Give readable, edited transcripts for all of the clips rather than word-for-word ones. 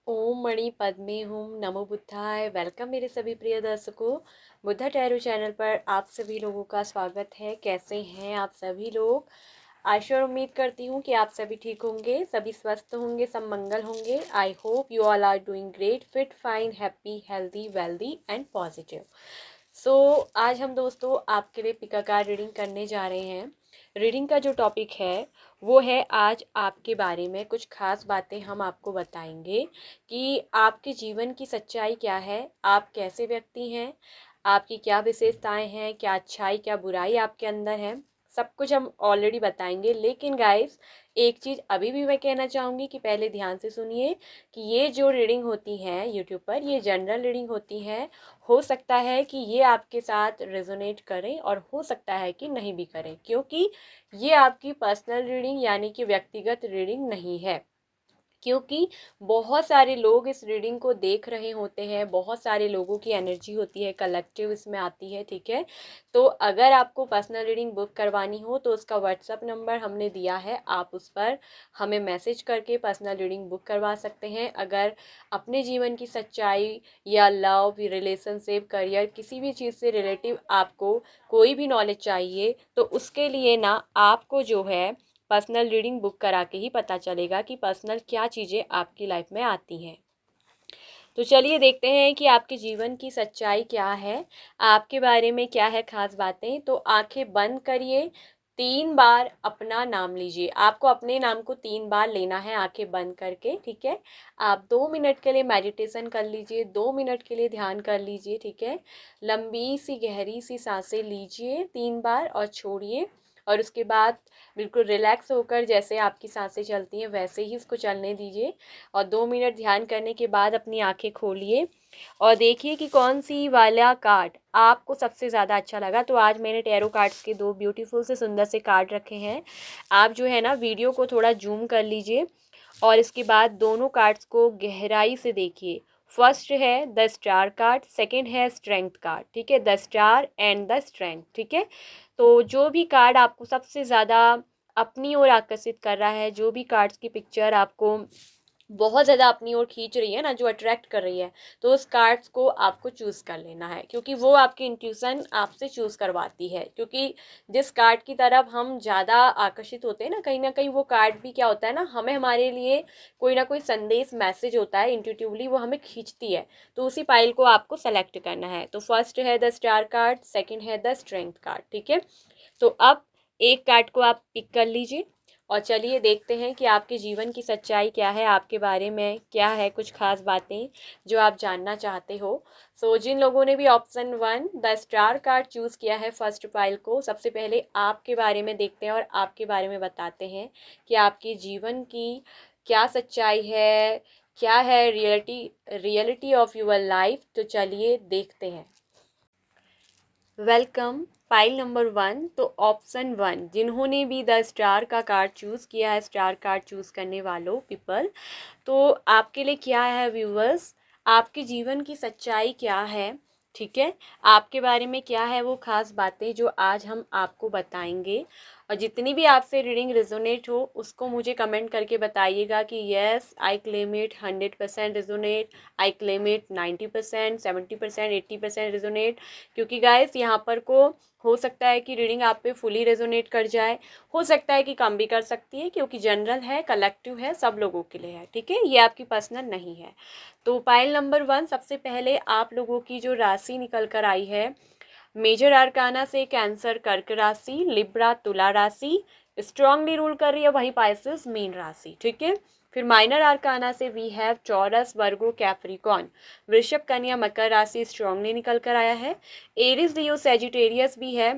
ओम मणि पद्मे हुम नमो बुद्धाय। वेलकम मेरे सभी प्रिय दर्शकों। बुद्धा टैरो चैनल पर आप सभी लोगों का स्वागत है। कैसे हैं आप सभी लोग? आशा और उम्मीद करती हूँ कि आप सभी ठीक होंगे, सभी स्वस्थ होंगे, सब मंगल होंगे। I hope you all are doing great, fit, fine, happy, healthy, wealthy and positive. So आज हम दोस्तों आपके लिए पिकाकार रीडिंग करने जा रहे हैं। रीडिंग का जो टॉपिक है वो है, आज आपके बारे में कुछ खास बातें हम आपको बताएंगे कि आपके जीवन की सच्चाई क्या है, आप कैसे व्यक्ति हैं, आपकी क्या विशेषताएं हैं, क्या अच्छाई क्या बुराई आपके अंदर है, सब कुछ हम ऑलरेडी बताएंगे। लेकिन गाइस, एक चीज़ अभी भी मैं कहना चाहूँगी कि पहले ध्यान से सुनिए कि ये जो रीडिंग होती है यूट्यूब पर, ये जनरल रीडिंग होती है। हो सकता है कि ये आपके साथ रेजोनेट करें और हो सकता है कि नहीं भी करें, क्योंकि ये आपकी पर्सनल रीडिंग यानी कि व्यक्तिगत रीडिंग नहीं है। क्योंकि बहुत सारे लोग इस रीडिंग को देख रहे होते हैं, बहुत सारे लोगों की एनर्जी होती है, कलेक्टिव इसमें आती है, ठीक है। तो अगर आपको पर्सनल रीडिंग बुक करवानी हो तो उसका व्हाट्सअप नंबर हमने दिया है, आप उस पर हमें मैसेज करके पर्सनल रीडिंग बुक करवा सकते हैं। अगर अपने जीवन की सच्चाई या लव, रिलेशनशिप, करियर, किसी भी चीज़ से रिलेटिव आपको कोई भी नॉलेज चाहिए तो उसके लिए ना आपको जो है पर्सनल रीडिंग बुक करा के ही पता चलेगा कि पर्सनल क्या चीज़ें आपकी लाइफ में आती हैं। तो चलिए देखते हैं कि आपके जीवन की सच्चाई क्या है, आपके बारे में क्या है खास बातें। तो आंखें बंद करिए, 3 बार अपना नाम लीजिए। आपको अपने नाम को 3 बार लेना है आंखें बंद करके, ठीक है। आप 2 मिनट के लिए मेडिटेशन कर लीजिए, 2 मिनट के लिए ध्यान कर लीजिए, ठीक है। लंबी सी गहरी सी सांसें लीजिए 3 बार और छोड़िए। और उसके बाद बिल्कुल रिलैक्स होकर जैसे आपकी सांसें चलती हैं वैसे ही उसको चलने दीजिए। और 2 मिनट ध्यान करने के बाद अपनी आंखें खोलिए और देखिए कि कौन सी वाला कार्ड आपको सबसे ज़्यादा अच्छा लगा। तो आज मैंने टैरो कार्ड्स के 2 ब्यूटीफुल से सुंदर से कार्ड रखे हैं। आप जो है ना वीडियो को थोड़ा जूम कर लीजिए और इसके बाद दोनों कार्ड्स को गहराई से देखिए। फर्स्ट है द स्टार कार्ड, सेकंड है स्ट्रेंथ कार्ड, ठीक है। The star and the strength, ठीक है। तो जो भी कार्ड आपको सबसे ज़्यादा अपनी ओर आकर्षित कर रहा है, जो भी कार्ड्स की पिक्चर आपको बहुत ज़्यादा अपनी ओर खींच रही है ना, जो अट्रैक्ट कर रही है, तो उस कार्ड्स को आपको चूज़ कर लेना है, क्योंकि वो आपकी इंट्यूशन आपसे चूज़ करवाती है। क्योंकि जिस कार्ड की तरफ हम ज़्यादा आकर्षित होते हैं ना कहीं वो कार्ड भी क्या होता है ना, हमें हमारे लिए कोई ना कोई संदेश मैसेज होता है, इंट्यूटिवली वो हमें खींचती है। तो उसी पाइल को आपको सेलेक्ट करना है। तो फर्स्ट है द स्टार कार्ड, सेकेंड है द स्ट्रेंथ कार्ड, ठीक है। तो अब एक कार्ड को आप पिक कर लीजिए और चलिए देखते हैं कि आपके जीवन की सच्चाई क्या है, आपके बारे में क्या है कुछ खास बातें जो आप जानना चाहते हो। जिन लोगों ने भी option 1 the star card choose किया है फर्स्ट फाइल को, सबसे पहले आपके बारे में देखते हैं और आपके बारे में बताते हैं कि आपके जीवन की क्या सच्चाई है, क्या है रियलिटी ऑफ योर लाइफ। तो चलिए देखते हैं। Welcome file number 1। तो ऑप्शन 1 जिन्होंने भी द स्टार का कार्ड चूज़ किया है, स्टार कार्ड चूज़ करने वालों पीपल, तो आपके लिए क्या है व्यूवर्स, आपके जीवन की सच्चाई क्या है, ठीक है। आपके बारे में क्या है वो खास बातें जो आज हम आपको बताएंगे। और जितनी भी आपसे रीडिंग रिजोनेट हो उसको मुझे कमेंट करके बताइएगा कि yes I claim it 100% resonate, I claim it 90%, 70%, 80% resonate. क्योंकि गाइस यहाँ पर को हो सकता है कि रीडिंग आप पे फुली रेजोनेट कर जाए, हो सकता है कि कम भी कर सकती है, क्योंकि जनरल है, कलेक्टिव है, सब लोगों के लिए है, ठीक है। ये आपकी पर्सनल नहीं है। तो पाइल नंबर 1, सबसे पहले आप लोगों की जो राशि निकल कर आई है, मेजर आर्काना से कैंसर कर्क राशि, लिब्रा तुला राशि, स्ट्रांगली रूल कर रही है वही पाइसेस मीन राशि, ठीक है। फिर माइनर आर्काना से वी हैव चौरस, वर्गो, कैप्रिकॉन, वृषभ, कन्या, मकर राशि स्ट्रांगली निकल कर आया है। एरिस, लियो, सेजिटेरियस भी है,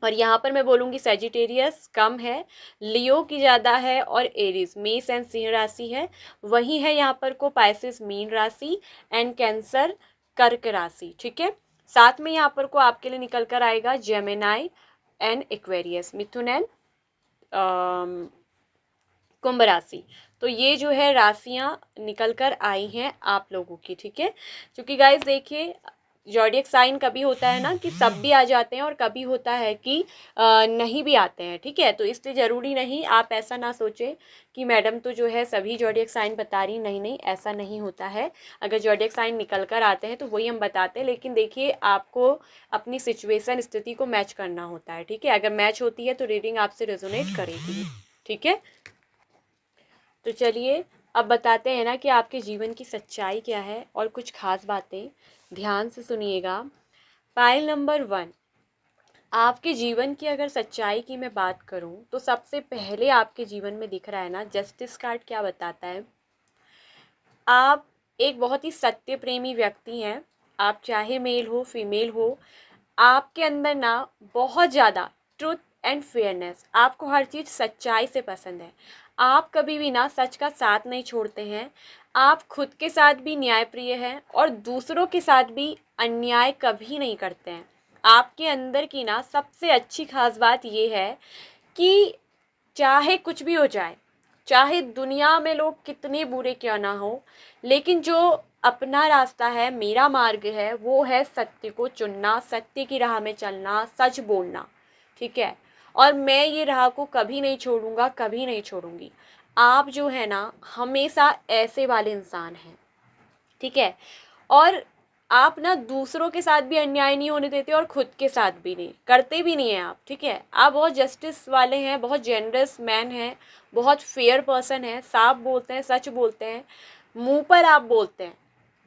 और यहाँ पर मैं बोलूँगी सेजिटेरियस कम है, लियो की ज़्यादा है, और एरिस, मेष एंड सिंह राशि है। वही है यहाँ पर को पाइसेस मीन राशि एंड कैंसर कर्क राशि, ठीक है। साथ में यहाँ पर को आपके लिए निकल कर आएगा जेमिनाई एंड एक्वेरियस, मिथुन एंड कुंभ राशि। तो ये जो है राशियां निकल कर आई हैं आप लोगों की, ठीक है। क्योंकि गाइस देखिए, ज़ोडिएक साइन कभी होता है ना कि सब भी आ जाते हैं और कभी होता है कि नहीं भी आते हैं, ठीक है। तो इसलिए ज़रूरी नहीं, आप ऐसा ना सोचें कि मैडम तो जो है सभी ज़ोडिएक साइन बता रही, नहीं नहीं, ऐसा नहीं होता है। अगर ज़ोडिएक साइन निकल कर आते हैं तो वही हम बताते हैं, लेकिन देखिए आपको अपनी सिचुएशन, स्थिति को मैच करना होता है, ठीक है। अगर मैच होती है तो रीडिंग आपसे रेजोनेट करेगी, ठीक है। तो चलिए अब बताते हैं ना कि आपके जीवन की सच्चाई क्या है और कुछ खास बातें, ध्यान से सुनिएगा। पाइल नंबर 1, आपके जीवन की अगर सच्चाई की मैं बात करूं तो सबसे पहले आपके जीवन में दिख रहा है ना, जस्टिस कार्ड क्या बताता है। आप एक बहुत ही सत्य प्रेमी व्यक्ति हैं। आप चाहे मेल हो फीमेल हो, आपके अंदर ना बहुत ज़्यादा ट्रुथ एंड फेयरनेस, आपको हर चीज़ सच्चाई से पसंद है। आप कभी भी ना सच का साथ नहीं छोड़ते हैं। आप खुद के साथ भी न्यायप्रिय हैं और दूसरों के साथ भी अन्याय कभी नहीं करते हैं। आपके अंदर की ना सबसे अच्छी खास बात ये है कि चाहे कुछ भी हो जाए, चाहे दुनिया में लोग कितने बुरे क्यों ना हो, लेकिन जो अपना रास्ता है, मेरा मार्ग है, वो है सत्य को चुनना, सत्य की राह में चलना, सच बोलना, ठीक है। और मैं ये राह को कभी नहीं छोड़ूंगा, कभी नहीं छोड़ूंगी। आप जो है ना हमेशा ऐसे वाले इंसान हैं, ठीक है। और आप ना दूसरों के साथ भी अन्याय नहीं होने देते और खुद के साथ भी नहीं करते, भी नहीं हैं आप, ठीक है। आप बहुत जस्टिस वाले हैं, बहुत जेनरस मैन हैं, बहुत फेयर पर्सन हैं, साफ बोलते हैं, सच बोलते हैं, मुंह पर आप बोलते हैं,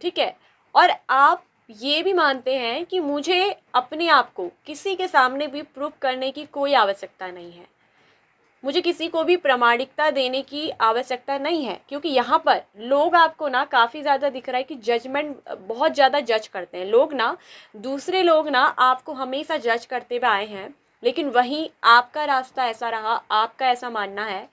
ठीक है। और आप ये भी मानते हैं कि मुझे अपने आप को किसी के सामने भी प्रूव करने की कोई आवश्यकता नहीं है, मुझे किसी को भी प्रामाणिकता देने की आवश्यकता नहीं है, क्योंकि यहाँ पर लोग आपको ना काफ़ी ज़्यादा दिख रहा है कि जजमेंट, बहुत ज़्यादा जज करते हैं लोग ना, दूसरे लोग ना आपको हमेशा जज करते हुए आए हैं। लेकिन वहीं आपका रास्ता ऐसा रहा, आपका ऐसा मानना है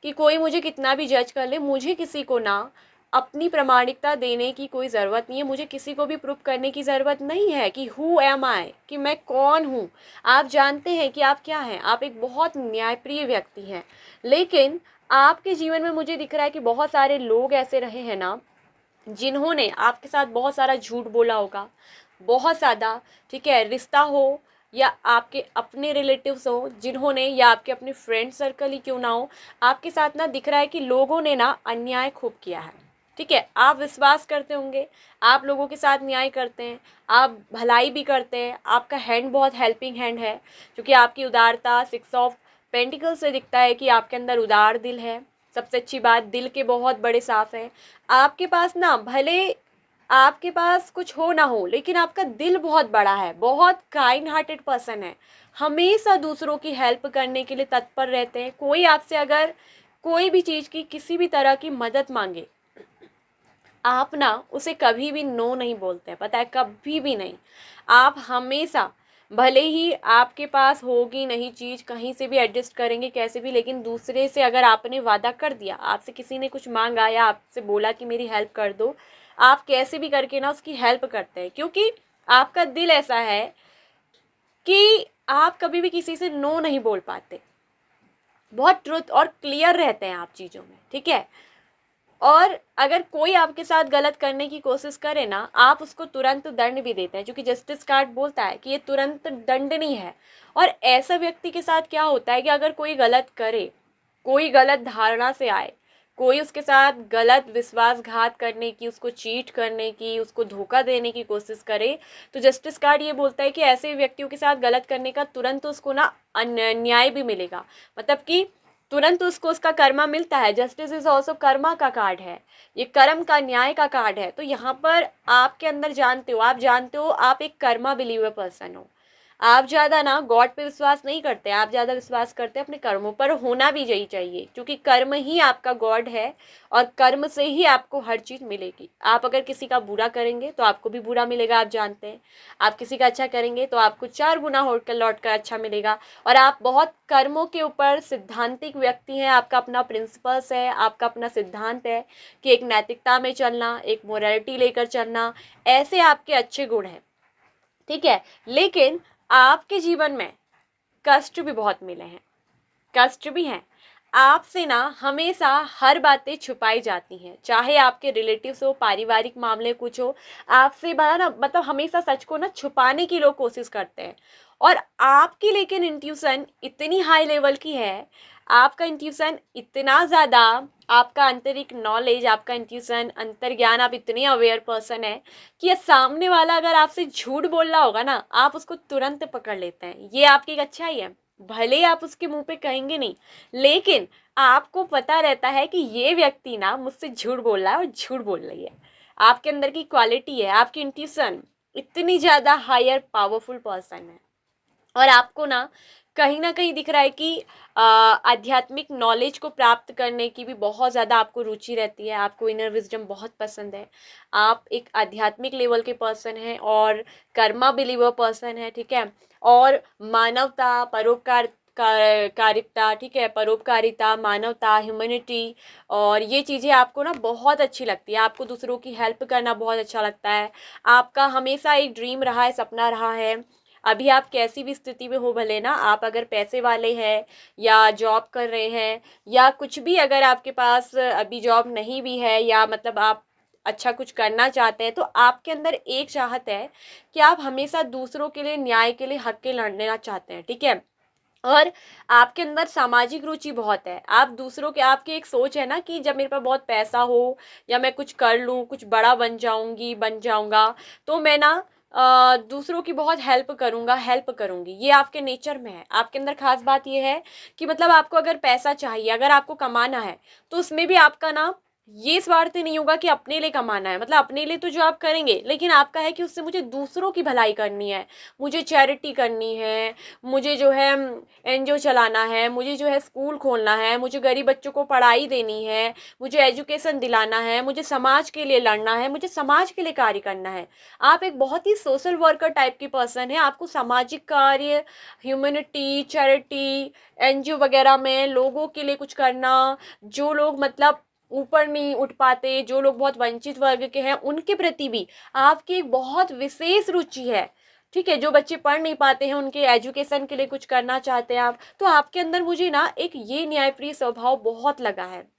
कि कोई मुझे कितना भी जज कर ले, मुझे किसी को ना अपनी प्रामाणिकता देने की कोई ज़रूरत नहीं है, मुझे किसी को भी प्रूव करने की ज़रूरत नहीं है कि हु एम आई, कि मैं कौन हूँ। आप जानते हैं कि आप क्या हैं, आप एक बहुत न्यायप्रिय व्यक्ति हैं। लेकिन आपके जीवन में मुझे दिख रहा है कि बहुत सारे लोग ऐसे रहे हैं ना, जिन्होंने आपके साथ बहुत सारा झूठ बोला होगा, बहुत ज़्यादा, ठीक है। रिश्ता हो या आपके अपने रिलेटिव्स हो जिन्होंने, या आपके अपने फ्रेंड सर्कल ही क्यों ना हो, आपके साथ ना दिख रहा है कि लोगों ने ना अन्याय खूब किया है, ठीक है। आप विश्वास करते होंगे, आप लोगों के साथ न्याय करते हैं, आप भलाई भी करते हैं, आपका हैंड बहुत हेल्पिंग हैंड है, क्योंकि आपकी उदारता 6 ऑफ पेंटिकल से दिखता है कि आपके अंदर उदार दिल है। सबसे अच्छी बात, दिल के बहुत बड़े साफ हैं आपके पास ना, भले आपके पास कुछ हो ना हो, लेकिन आपका दिल बहुत बड़ा है, बहुत काइंड हार्टेड पर्सन है, हमेशा दूसरों की हेल्प करने के लिए तत्पर रहते हैं। कोई आपसे अगर कोई भी चीज़ की, किसी भी तरह की मदद मांगे, आप ना उसे कभी भी नो नहीं बोलते हैं, पता है, कभी भी नहीं। आप हमेशा, भले ही आपके पास होगी नहीं चीज़, कहीं से भी एडजस्ट करेंगे कैसे भी, लेकिन दूसरे से अगर आपने वादा कर दिया, आपसे किसी ने कुछ मांगा या आपसे बोला कि मेरी हेल्प कर दो, आप कैसे भी करके ना उसकी हेल्प करते हैं, क्योंकि आपका दिल ऐसा है कि आप कभी भी किसी से नो नहीं बोल पाते। बहुत ट्रुथ और क्लियर रहते हैं आप चीज़ों में, ठीक है। और अगर कोई आपके साथ गलत करने की कोशिश करे ना, आप उसको तुरंत दंड भी देते हैं, क्योंकि जस्टिस कार्ड बोलता है कि ये तुरंत दंड नहीं है। और ऐसा व्यक्ति के साथ क्या होता है कि अगर कोई गलत करे, कोई गलत धारणा से आए, कोई उसके साथ गलत विश्वासघात करने की, उसको चीट करने की, उसको धोखा देने की कोशिश करे, तो जस्टिस कार्ड ये बोलता है कि ऐसे व्यक्तियों के साथ गलत करने का तुरंत उसको ना न्याय भी मिलेगा, मतलब कि तुरंत उसको उसका कर्मा मिलता है। जस्टिस इज ऑल्सो कर्मा का कार्ड है, ये कर्म का, न्याय का कार्ड है। तो यहाँ पर आपके अंदर, जानते हो, आप जानते हो आप एक कर्मा बिलीवर पर्सन हो। आप ज़्यादा ना गॉड पे विश्वास नहीं करते, आप ज़्यादा विश्वास करते हैं अपने कर्मों पर, होना भी यही चाहिए, क्योंकि कर्म ही आपका गॉड है और कर्म से ही आपको हर चीज़ मिलेगी। आप अगर किसी का बुरा करेंगे तो आपको भी बुरा मिलेगा, आप जानते हैं। आप किसी का अच्छा करेंगे तो आपको 4 गुना होकर लौट कर अच्छा मिलेगा। और आप बहुत कर्मों के ऊपर सिद्धांतिक व्यक्ति हैं, आपका अपना प्रिंसिपल्स है, आपका अपना सिद्धांत है कि एक नैतिकता में चलना, एक मोरालिटी लेकर चलना, ऐसे आपके अच्छे गुण हैं, ठीक है। लेकिन आपके जीवन में कष्ट भी बहुत मिले हैं, कष्ट भी हैं। आपसे ना हमेशा हर बातें छुपाई जाती हैं, चाहे आपके रिलेटिव्स हो, पारिवारिक मामले कुछ हो, आपसे बड़ा ना मतलब हमेशा सच को ना छुपाने की लोग कोशिश करते हैं। और आपकी लेकिन इंट्यूशन इतनी हाई लेवल की है, आपका इंट्यूशन इतना ज़्यादा, आपका आंतरिक नॉलेज, आपका इंट्यूशन अंतर्ज्ञान, आप इतने अवेयर पर्सन है कि ये सामने वाला अगर आपसे झूठ बोल रहा होगा ना, आप उसको तुरंत पकड़ लेते हैं। ये आपकी एक अच्छाई है। भले ही आप उसके मुंह पे कहेंगे नहीं, लेकिन आपको पता रहता है कि ये व्यक्ति ना मुझसे झूठ बोल रहा है और झूठ बोल रही है। आपके अंदर की क्वालिटी है, आपकी इंट्यूशन इतनी ज़्यादा हायर पावरफुल पर्सन है। और आपको ना कहीं दिख रहा है कि आध्यात्मिक नॉलेज को प्राप्त करने की भी बहुत ज़्यादा आपको रुचि रहती है। आपको इनर विजडम बहुत पसंद है। आप एक आध्यात्मिक लेवल के पर्सन हैं और कर्मा बिलीवर पर्सन है, ठीक है। और मानवता, परोपकार कारिता, ठीक है, परोपकारिता, मानवता, ह्यूमैनिटी, और ये चीज़ें आपको ना बहुत अच्छी लगती है। आपको दूसरों की हेल्प करना बहुत अच्छा लगता है। आपका हमेशा एक ड्रीम रहा है, सपना रहा है। अभी आप कैसी भी स्थिति में हो, भले ना आप अगर पैसे वाले हैं या जॉब कर रहे हैं या कुछ भी, अगर आपके पास अभी जॉब नहीं भी है या मतलब आप अच्छा कुछ करना चाहते हैं, तो आपके अंदर एक चाहत है कि आप हमेशा दूसरों के लिए, न्याय के लिए, हक के लड़ना चाहते हैं, ठीक है। और आपके अंदर सामाजिक रुचि बहुत है। आप दूसरों के, आपकी एक सोच है ना कि जब मेरे पास बहुत पैसा हो या मैं कुछ कर लूँ, कुछ बड़ा बन जाऊंगी, बन जाऊंगा, तो मैं ना दूसरों की बहुत हेल्प करूंगा, हेल्प करूंगी। ये आपके नेचर में है। आपके अंदर खास बात ये है कि मतलब आपको अगर पैसा चाहिए, अगर आपको कमाना है, तो उसमें भी आपका ना ये स्वार्थ नहीं होगा कि अपने लिए कमाना है, मतलब अपने लिए तो जो आप करेंगे, लेकिन आपका है कि उससे मुझे दूसरों की भलाई करनी है, मुझे चैरिटी करनी है, मुझे जो है एनजीओ चलाना है, मुझे जो है स्कूल खोलना है, मुझे गरीब बच्चों को पढ़ाई देनी है, मुझे एजुकेशन दिलाना है, मुझे समाज के लिए लड़ना है, मुझे समाज के लिए कार्य करना है। आप एक बहुत ही सोशल वर्कर टाइप की पर्सन है। आपको सामाजिक कार्य, ह्यूमैनिटी, चैरिटी, एनजीओ वगैरह में लोगों के लिए कुछ करना, जो लोग मतलब ऊपर नहीं उठ पाते, जो लोग बहुत वंचित वर्ग के हैं, उनके प्रति भी आपकी एक बहुत विशेष रुचि है, ठीक है। जो बच्चे पढ़ नहीं पाते हैं, उनके एजुकेशन के लिए कुछ करना चाहते हैं आप, तो आपके अंदर मुझे ना एक ये न्यायप्रिय स्वभाव बहुत लगा है।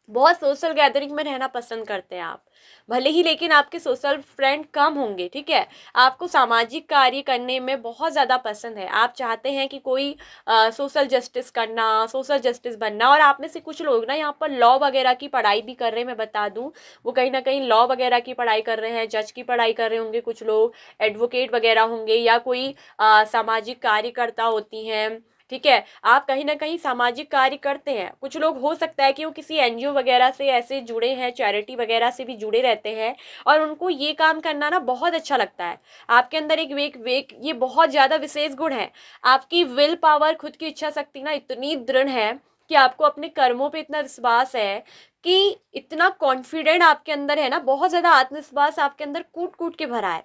बहुत सोशल गैदरिंग में रहना पसंद करते हैं आप, भले ही लेकिन आपके सोशल फ्रेंड कम होंगे, ठीक है। आपको सामाजिक कार्य करने में बहुत ज़्यादा पसंद है। आप चाहते हैं कि कोई सोशल जस्टिस करना, सोशल जस्टिस बनना। और आप में से कुछ लोग ना यहाँ पर लॉ वगैरह की पढ़ाई भी कर रहे हैं, मैं बता दूँ। वो कहीं ना कहीं लॉ वगैरह की पढ़ाई कर रहे हैं, जज की पढ़ाई कर रहे होंगे कुछ लोग, एडवोकेट वगैरह होंगे, या कोई सामाजिक कार्यकर्ता होती हैं, ठीक है। आप कहीं ना कहीं सामाजिक कार्य करते हैं। कुछ लोग हो सकता है कि वो किसी एनजीओ वगैरह से ऐसे जुड़े हैं, चैरिटी वगैरह से भी जुड़े रहते हैं, और उनको ये काम करना ना बहुत अच्छा लगता है। आपके अंदर एक वेक वेक ये बहुत ज़्यादा विशेष गुण है। आपकी विल पावर, खुद की इच्छा शक्ति ना इतनी दृढ़ है कि आपको अपने कर्मों पे इतना विश्वास है, कि इतना कॉन्फिडेंट आपके अंदर है ना, बहुत ज़्यादा आत्मविश्वास आपके अंदर कूट कूट के भरा है,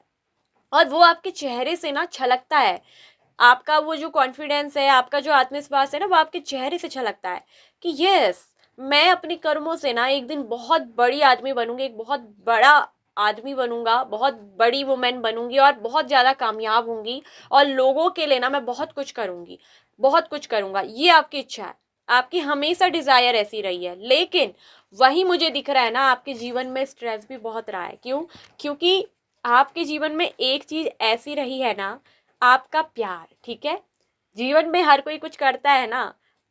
और वो आपके चेहरे से ना छलकता है। आपका वो जो कॉन्फिडेंस है, आपका जो आत्मविश्वास है ना, वो आपके चेहरे से झलकता है कि यस, मैं अपने कर्मों से ना एक दिन बहुत बड़ी आदमी बनूंगी, एक बहुत बड़ा आदमी बनूंगा, बहुत बड़ी वुमेन बनूंगी, और बहुत ज़्यादा कामयाब होंगी, और लोगों के लिए ना मैं बहुत कुछ करूंगी, बहुत कुछ करूंगा। ये आपकी इच्छा है, आपकी हमेशा डिज़ायर ऐसी रही है। लेकिन वही मुझे दिख रहा है ना, आपके जीवन में स्ट्रेस भी बहुत रहा है। क्यों? क्योंकि आपके जीवन में एक चीज़ ऐसी रही है ना, आपका प्यार, ठीक है। जीवन में हर कोई कुछ करता है ना,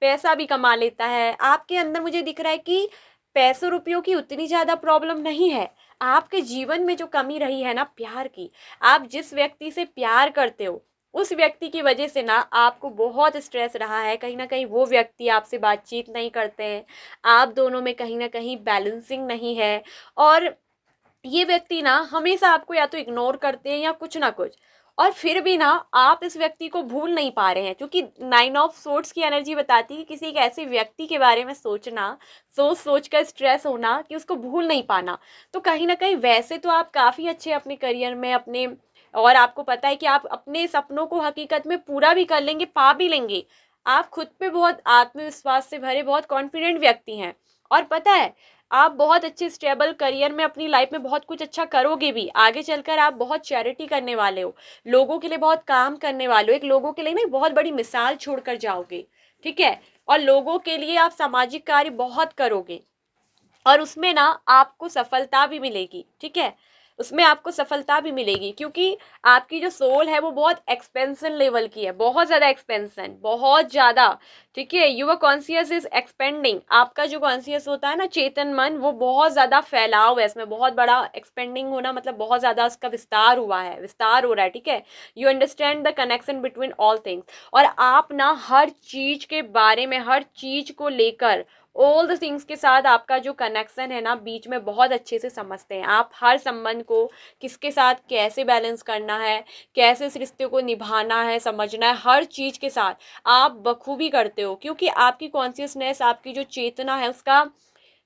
पैसा भी कमा लेता है। आपके अंदर मुझे दिख रहा है कि पैसों रुपयों की उतनी ज़्यादा प्रॉब्लम नहीं है। आपके जीवन में जो कमी रही है ना, प्यार की। आप जिस व्यक्ति से प्यार करते हो, उस व्यक्ति की वजह से ना आपको बहुत स्ट्रेस रहा है। कहीं ना कहीं वो व्यक्ति आपसे बातचीत नहीं करते हैं, आप दोनों में कहीं ना कहीं बैलेंसिंग नहीं है, और ये व्यक्ति ना हमेशा आपको या तो इग्नोर करते हैं या कुछ ना कुछ। और फिर भी ना आप इस व्यक्ति को भूल नहीं पा रहे हैं, क्योंकि 9 ऑफ सोर्ड्स की एनर्जी बताती है कि किसी एक ऐसे व्यक्ति के बारे में सोचना, सोच सोच कर स्ट्रेस होना, कि उसको भूल नहीं पाना। तो कहीं ना कहीं वैसे तो आप काफ़ी अच्छे अपने करियर में, अपने, और आपको पता है कि आप अपने सपनों को हकीकत में पूरा भी कर लेंगे, पा भी लेंगे। आप खुद पे बहुत आत्मविश्वास से भरे, बहुत कॉन्फिडेंट व्यक्ति हैं। और पता है, आप बहुत अच्छे स्टेबल करियर में अपनी लाइफ में बहुत कुछ अच्छा करोगे भी। आगे चलकर आप बहुत चैरिटी करने वाले हो, लोगों के लिए बहुत काम करने वाले हो, एक लोगों के लिए ना बहुत बड़ी मिसाल छोड़कर जाओगे, ठीक है। और लोगों के लिए आप सामाजिक कार्य बहुत करोगे और उसमें ना आपको सफलता भी मिलेगी, ठीक है। उसमें आपको सफलता भी मिलेगी क्योंकि आपकी जो सोल है वो बहुत एक्सपेंशन लेवल की है, बहुत ज़्यादा एक्सपेंशन, बहुत ज़्यादा, ठीक है। युवर कॉन्शियस इज एक्सपेंडिंग, आपका जो कॉन्शियस होता है ना, चेतन मन, वो बहुत ज़्यादा फैलाव है, इसमें बहुत बड़ा एक्सपेंडिंग होना मतलब बहुत ज़्यादा उसका विस्तार हुआ है, विस्तार हो रहा है, ठीक है। You understand the connection between all things, और आप ना हर चीज़ के बारे में, हर चीज़ को लेकर, ऑल द थिंग्स के साथ आपका जो कनेक्शन है ना बीच में, बहुत अच्छे से समझते हैं आप हर संबंध को, किसके साथ कैसे बैलेंस करना है, कैसे इस रिश्ते को निभाना है, समझना है, हर चीज़ के साथ आप बखूबी करते हो क्योंकि आपकी कॉन्शियसनेस, आपकी जो चेतना है उसका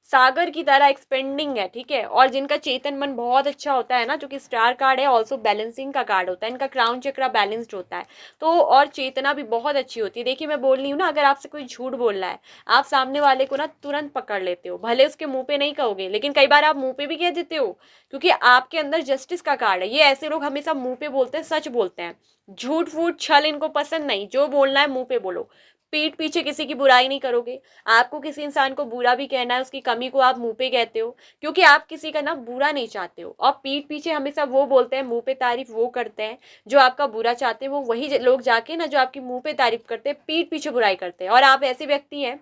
सागर की तरह एक्सपेंडिंग है, ठीक है। और जिनका चेतन मन बहुत अच्छा होता है ना, जो कि स्टार कार्ड है, ऑल्सो बैलेंसिंग का कार्ड होता है, इनका क्राउन चक्रा बैलेंस्ड होता है, तो और चेतना भी बहुत अच्छी होती है। देखिए मैं बोल रही हूँ ना, अगर आपसे कोई झूठ बोल रहा है, आप सामने वाले को ना तुरंत पकड़ लेते हो, भले उसके मुंह पे नहीं कहोगे लेकिन कई बार आप मुंह पे भी कह देते हो, क्योंकि आपके अंदर जस्टिस का कार्ड है। ये ऐसे लोग हमेशा मुंह पे बोलते हैं, सच बोलते हैं, झूठ फूट छल इनको पसंद नहीं, जो बोलना है मुंह पे बोलो, पीठ पीछे किसी की बुराई नहीं करोगे। आपको किसी इंसान को बुरा भी कहना है, उसकी कमी को आप मुंह पे कहते हो, क्योंकि आप किसी का ना बुरा नहीं चाहते हो। और पीठ पीछे हमेशा वो बोलते हैं, मुंह पे तारीफ वो करते हैं जो आपका बुरा चाहते हैं, वो वही लोग जाके ना जो आपकी मुंह पे तारीफ करते हैं, पीठ पीछे बुराई करते हैं। और आप ऐसे व्यक्ति हैं,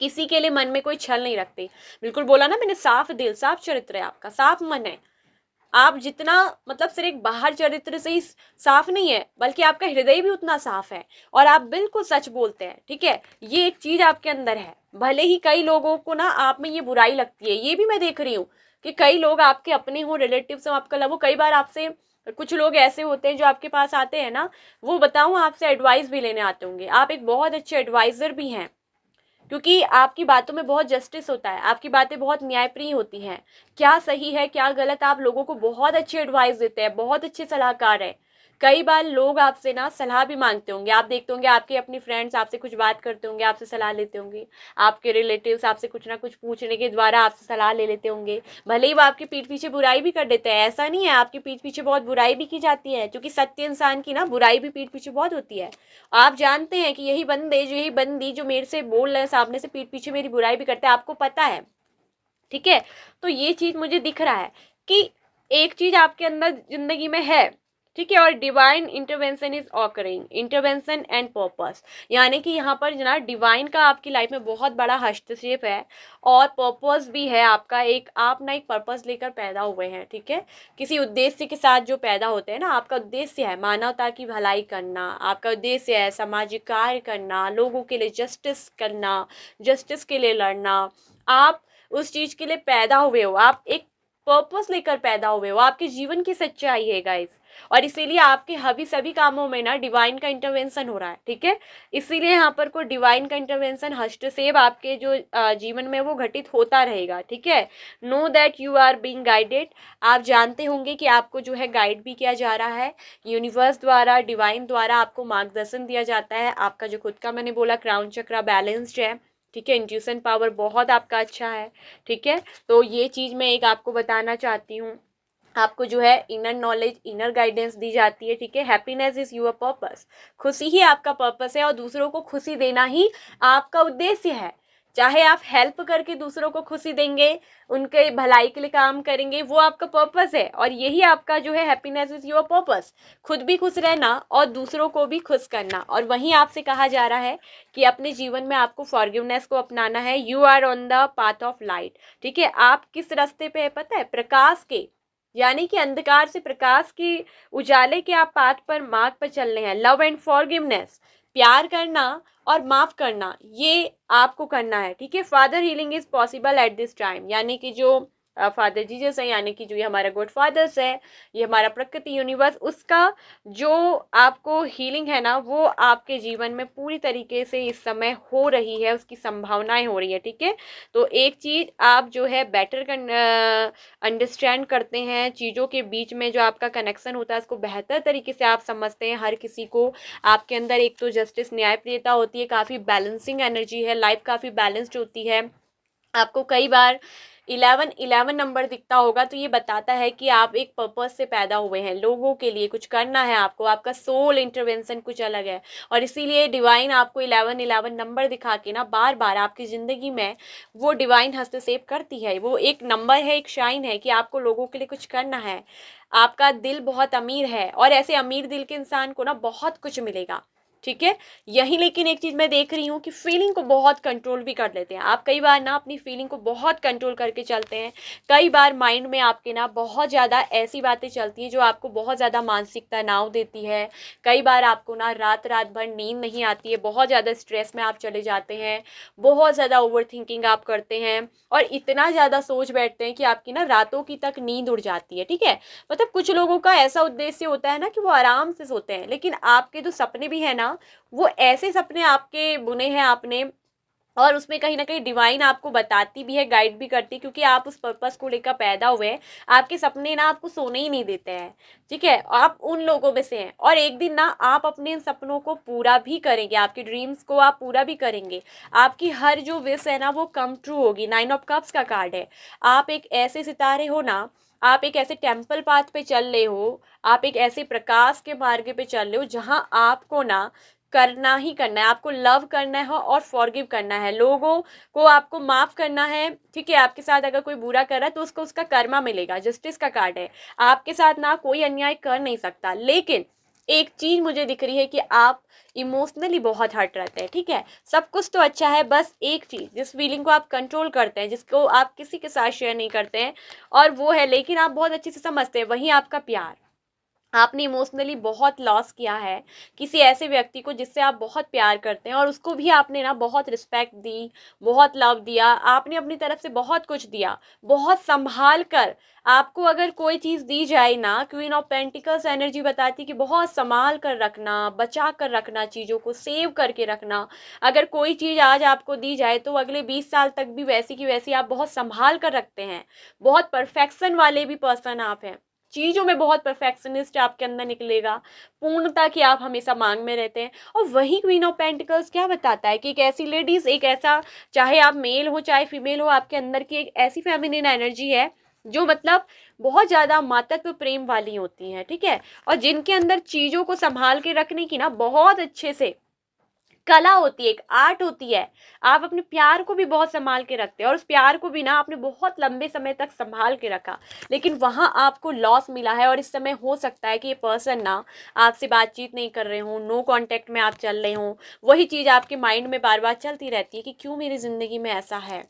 किसी के लिए मन में कोई छल नहीं रखते। बिल्कुल बोला ना मैंने, साफ दिल, साफ चरित्र है आपका, साफ मन है। आप जितना मतलब सिर्फ एक बाहर चरित्र से ही साफ नहीं है, बल्कि आपका हृदय भी उतना साफ है और आप बिल्कुल सच बोलते हैं, ठीक है। ये एक चीज आपके अंदर है। भले ही कई लोगों को ना आप में ये बुराई लगती है, ये भी मैं देख रही हूँ कि कई लोग आपके अपने हो, रिलेटिव्स हो, आपका लव हो, कई बार आपसे कुछ लोग ऐसे होते हैं जो आपके पास आते हैं ना, वो बताऊं आपसे एडवाइस भी लेने आते होंगे। आप एक बहुत अच्छे एडवाइजर भी हैं, क्योंकि आपकी बातों में बहुत जस्टिस होता है, आपकी बातें बहुत न्यायप्रिय होती हैं, क्या सही है क्या गलत आप लोगों को बहुत अच्छी एडवाइस देते हैं, बहुत अच्छे सलाहकार हैं। कई बार लोग आपसे ना सलाह भी मांगते होंगे, आप देखते होंगे आपके अपने फ्रेंड्स आपसे कुछ बात करते होंगे, आपसे सलाह लेते होंगे, आपके रिलेटिव्स आपसे कुछ ना कुछ पूछने के द्वारा आपसे सलाह ले लेते होंगे। भले ही वो आपके पीठ पीछे बुराई भी कर देते हैं, ऐसा नहीं है, आपके पीठ पीछे बहुत बुराई भी की जाती है, क्योंकि सत्य इंसान की ना बुराई भी पीठ पीछे बहुत होती है। आप जानते हैं कि यही बंदे, जो यही बंदी जो मेरे से बोल रहे हैं सामने से, पीठ पीछे मेरी बुराई भी करते हैं, आपको पता है, ठीक है। तो ये चीज मुझे दिख रहा है कि एक चीज आपके अंदर जिंदगी में है, ठीक है। और divine intervention is occurring, intervention and purpose, यानी कि यहाँ पर ना डिवाइन का आपकी लाइफ में बहुत बड़ा हस्तक्षेप है और पर्पस भी है आपका। एक आप ना एक पर्पस लेकर पैदा हुए हैं, ठीक है। किसी उद्देश्य के साथ जो पैदा होते हैं ना, आपका उद्देश्य है मानवता की भलाई करना, आपका उद्देश्य है सामाजिक कार्य करना, लोगों के लिए जस्टिस करना, जस्टिस के लिए लड़ना। आप उस चीज के लिए पैदा हुए हो, आप एक पर्पस लेकर पैदा हुए हो, आपके जीवन की सच्चाई है गाइस। और इसीलिए आपके हभी सभी कामों में ना डिवाइन का इंटरवेंशन हो रहा है, ठीक है। इसीलिए यहाँ पर कोई डिवाइन का इंटरवेंशन, हस्तक्षेप आपके जो जीवन में वो घटित होता रहेगा, ठीक है। Know that you are being guided, आप जानते होंगे कि आपको जो है गाइड भी किया जा रहा है, यूनिवर्स द्वारा, डिवाइन द्वारा आपको मार्गदर्शन दिया जाता है। आपका जो खुद का मैंने बोला क्राउन चक्रा बैलेंस्ड है, ठीक है। इंट्यूशन पावर बहुत आपका अच्छा है, ठीक है। तो ये चीज़ मैं एक आपको बताना चाहती हूँ। आपको जो है इनर नॉलेज, इनर गाइडेंस दी जाती है, ठीक है। हैप्पीनेस इज यूर पर्पस, खुशी ही आपका पर्पस है और दूसरों को खुशी देना ही आपका उद्देश्य है। चाहे आप हेल्प करके दूसरों को खुशी देंगे, उनके भलाई के लिए काम करेंगे, वो आपका पर्पस है और यही आपका जो है हैप्पीनेस इज योर पर्पस। खुद भी खुश रहना और दूसरों को भी खुश करना। और वहीं आपसे कहा जा रहा है कि अपने जीवन में आपको फॉरगिवनेस को अपनाना है। You are on the path of light, ठीक है। आप किस रास्ते पे है पता है? प्रकाश के, यानी कि अंधकार से प्रकाश की, उजाले के आप पाथ पर, मार्ग पर चल रहे हैं। लव एंड फॉरगिवनेस, प्यार करना और माफ करना, ये आपको करना है, ठीक है। Father healing is possible at this time, यानी कि जो फादर जीसस है, यानी कि जो ये हमारा गॉड फादर्स है, ये हमारा प्रकृति यूनिवर्स, उसका जो आपको हीलिंग है ना, वो आपके जीवन में पूरी तरीके से इस समय हो रही है, उसकी संभावनाएं हो रही है, ठीक है। तो एक चीज आप जो है बेटर अंडरस्टैंड करते हैं, चीज़ों के बीच में जो आपका कनेक्शन होता है उसको बेहतर तरीके से आप समझते हैं। हर किसी को आपके अंदर एक तो जस्टिस, न्यायप्रियता होती है, काफ़ी बैलेंसिंग एनर्जी है, लाइफ काफ़ी बैलेंस्ड होती है। आपको कई बार 11 11 नंबर दिखता होगा तो ये बताता है कि आप एक पर्पस से पैदा हुए हैं, लोगों के लिए कुछ करना है आपको, आपका सोल इंटरवेंशन कुछ अलग है। और इसीलिए डिवाइन आपको 11 11 नंबर दिखा के ना बार बार आपकी ज़िंदगी में वो डिवाइन हस्तक्षेप करती है। वो एक नंबर है, एक शाइन है कि आपको लोगों के लिए कुछ करना है। आपका दिल बहुत अमीर है और ऐसे अमीर दिल के इंसान को ना बहुत कुछ मिलेगा, ठीक है। यही लेकिन एक चीज मैं देख रही हूँ कि फीलिंग को बहुत कंट्रोल भी कर लेते हैं आप। कई बार ना अपनी फीलिंग को बहुत कंट्रोल करके चलते हैं। कई बार माइंड में आपके ना बहुत ज़्यादा ऐसी बातें चलती हैं जो आपको बहुत ज़्यादा मानसिक तनाव देती है। कई बार आपको ना रात रात भर नींद नहीं आती है, बहुत ज़्यादा स्ट्रेस में आप चले जाते हैं, बहुत ज़्यादा ओवर थिंकिंग आप करते हैं और इतना ज़्यादा सोच बैठते हैं कि आपकी ना रातों की तक नींद उड़ जाती है, ठीक है। मतलब कुछ लोगों का ऐसा उद्देश्य होता है ना कि वो आराम से सोते हैं, लेकिन आपके जो सपने भी है ना, वो ऐसे सपने आपके बुने हैं आपने, और उसमें कहीं ना कहीं डिवाइन आपको बताती भी है, गाइड भी करती है, क्योंकि आप उस पर्पस को लेकर पैदा हुए हैं। आपके सपने ना आपको सोने ही नहीं देते हैं, ठीक है। आप उन लोगों में से हैं और एक दिन ना आप अपने इन सपनों को पूरा भी करेंगे, आपके ड्रीम्स को आप पूरा भी करेंगे। आपकी हर जो विश है ना वो कम ट्रू होगी। 9 ऑफ कप्स का कार्ड है। आप एक ऐसे सितारे हो ना, आप एक ऐसे टेम्पल पाथ पे चल रहे हो, आप एक ऐसे प्रकाश के मार्ग पे चल रहे हो जहां आपको ना करना ही करना है, आपको लव करना है और फॉरगिव करना है, लोगों को आपको माफ करना है, ठीक है। आपके साथ अगर कोई बुरा कर रहा है तो उसको उसका कर्मा मिलेगा। जस्टिस का कार्ड है। आपके साथ ना कोई अन्याय कर नहीं सकता, लेकिन एक चीज मुझे दिख रही है कि आप इमोशनली बहुत हर्ट रहते हैं, ठीक है। सब कुछ तो अच्छा है, बस एक चीज जिस फीलिंग को आप कंट्रोल करते हैं, जिसको आप किसी के साथ शेयर नहीं करते हैं, और वो है, लेकिन आप बहुत अच्छे से समझते हैं, वही आपका प्यार। आपने इमोशनली बहुत लॉस किया है किसी ऐसे व्यक्ति को जिससे आप बहुत प्यार करते हैं, और उसको भी आपने ना बहुत रिस्पेक्ट दी, बहुत लव दिया, आपने अपनी तरफ से बहुत कुछ दिया, बहुत संभाल कर। आपको अगर कोई चीज़ दी जाए ना, क्वीन ऑफ पेंटिकल्स एनर्जी बताती है कि बहुत संभाल कर रखना, बचा कर रखना, चीज़ों को सेव करके रखना। अगर कोई चीज़ आज आपको दी जाए तो अगले 20 साल तक भी वैसी की वैसी आप बहुत संभाल कर रखते हैं। बहुत परफेक्शन वाले भी पर्सन आप हैं, चीज़ों में बहुत परफेक्शनिस्ट आपके अंदर निकलेगा, पूर्णता की आप हमेशा मांग में रहते हैं। और वही क्वीन ऑफ पेंटिकल्स क्या बताता है कि एक ऐसी लेडीज, एक ऐसा, चाहे आप मेल हो चाहे फीमेल हो, आपके अंदर की एक ऐसी फेमिनिन एनर्जी है जो मतलब बहुत ज़्यादा मातृत्व प्रेम वाली होती हैं, ठीक है। और जिनके अंदर चीज़ों को संभाल के रखने की ना बहुत अच्छे से कला होती है, एक आर्ट होती है। आप अपने प्यार को भी बहुत संभाल के रखते हैं और उस प्यार को भी ना आपने बहुत लंबे समय तक संभाल के रखा, लेकिन वहां आपको लॉस मिला है। और इस समय हो सकता है कि ये पर्सन ना आपसे बातचीत नहीं कर रहे हो, नो कांटेक्ट में आप चल रहे हो। वही चीज़ आपके माइंड में बार बार चलती रहती है कि क्यों मेरी ज़िंदगी में ऐसा है,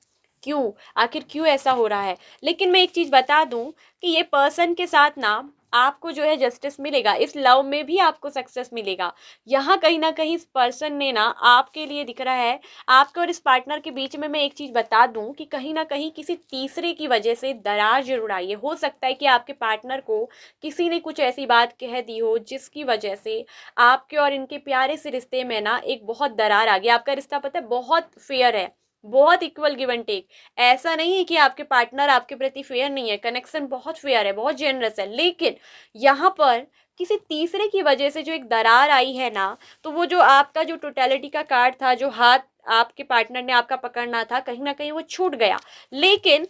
क्यों, आखिर क्यों ऐसा हो रहा है। लेकिन मैं एक चीज़ बता दूं कि ये पर्सन के साथ ना आपको जो है जस्टिस मिलेगा, इस लव में भी आपको सक्सेस मिलेगा। यहाँ कहीं ना कहीं इस पर्सन ने ना आपके लिए दिख रहा है। आपके और इस पार्टनर के बीच में मैं एक चीज़ बता दूं कि कहीं ना कहीं किसी तीसरे की वजह से दरार जरूर आई है। हो सकता है कि आपके पार्टनर को किसी ने कुछ ऐसी बात कह दी हो जिसकी वजह से आपके और इनके प्यारे से रिश्ते में ना एक बहुत दरार आ गई। आपका रिश्ता पता है बहुत फेयर है, बहुत इक्वल गिव एंड टेक। ऐसा नहीं है कि आपके पार्टनर आपके प्रति फेयर नहीं है, कनेक्शन बहुत फेयर है, बहुत जेनरस है, लेकिन यहाँ पर किसी तीसरे की वजह से जो एक दरार आई है ना, तो वो जो आपका जो टोटलिटी का कार्ड था, जो हाथ आपके पार्टनर ने आपका पकड़ना था, कहीं ना कहीं वो छूट गया। लेकिन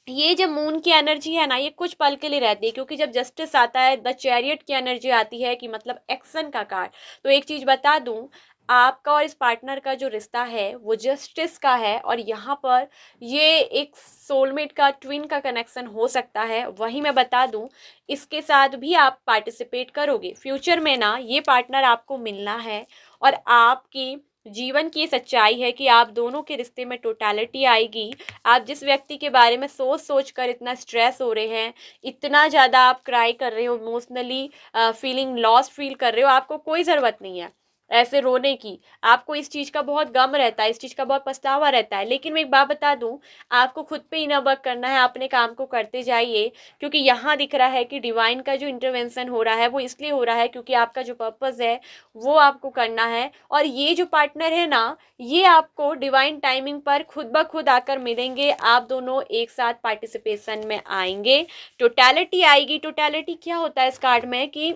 ये जब मून की एनर्जी है ना, ये कुछ पल के लिए रहती है, क्योंकि जब जस्टिस आता है, द चैरियट की एनर्जी आती है कि मतलब एक्शन का कार्ड। तो एक चीज बता दूं, आपका और इस पार्टनर का जो रिश्ता है वो जस्टिस का है, और यहाँ पर ये एक सोलमेट का, ट्विन का कनेक्शन हो सकता है। वही मैं बता दूं, इसके साथ भी आप पार्टिसिपेट करोगे फ्यूचर में ना, ये पार्टनर आपको मिलना है। और आपकी जीवन की सच्चाई है कि आप दोनों के रिश्ते में टोटलिटी आएगी। आप जिस व्यक्ति के बारे में सोच सोच कर इतना स्ट्रेस हो रहे हैं, इतना ज़्यादा आप क्राई कर रहे हो, इमोशनली फीलिंग लॉस फील कर रहे हो, आपको कोई ज़रूरत नहीं है ऐसे रोने की। आपको इस चीज़ का बहुत गम रहता है, इस चीज़ का बहुत पछतावा रहता है, लेकिन मैं एक बात बता दूं, आपको खुद पे इनर वर्क करना है, अपने काम को करते जाइए। क्योंकि यहाँ दिख रहा है कि डिवाइन का जो इंटरवेंशन हो रहा है वो इसलिए हो रहा है क्योंकि आपका जो पर्पस है वो आपको करना है। और ये जो पार्टनर है ना, ये आपको डिवाइन टाइमिंग पर खुद ब खुद आकर मिलेंगे, आप दोनों एक साथ पार्टिसिपेशन में आएंगे, टोटलिटी आएगी। टोटलिटी क्या होता है इस कार्ड में कि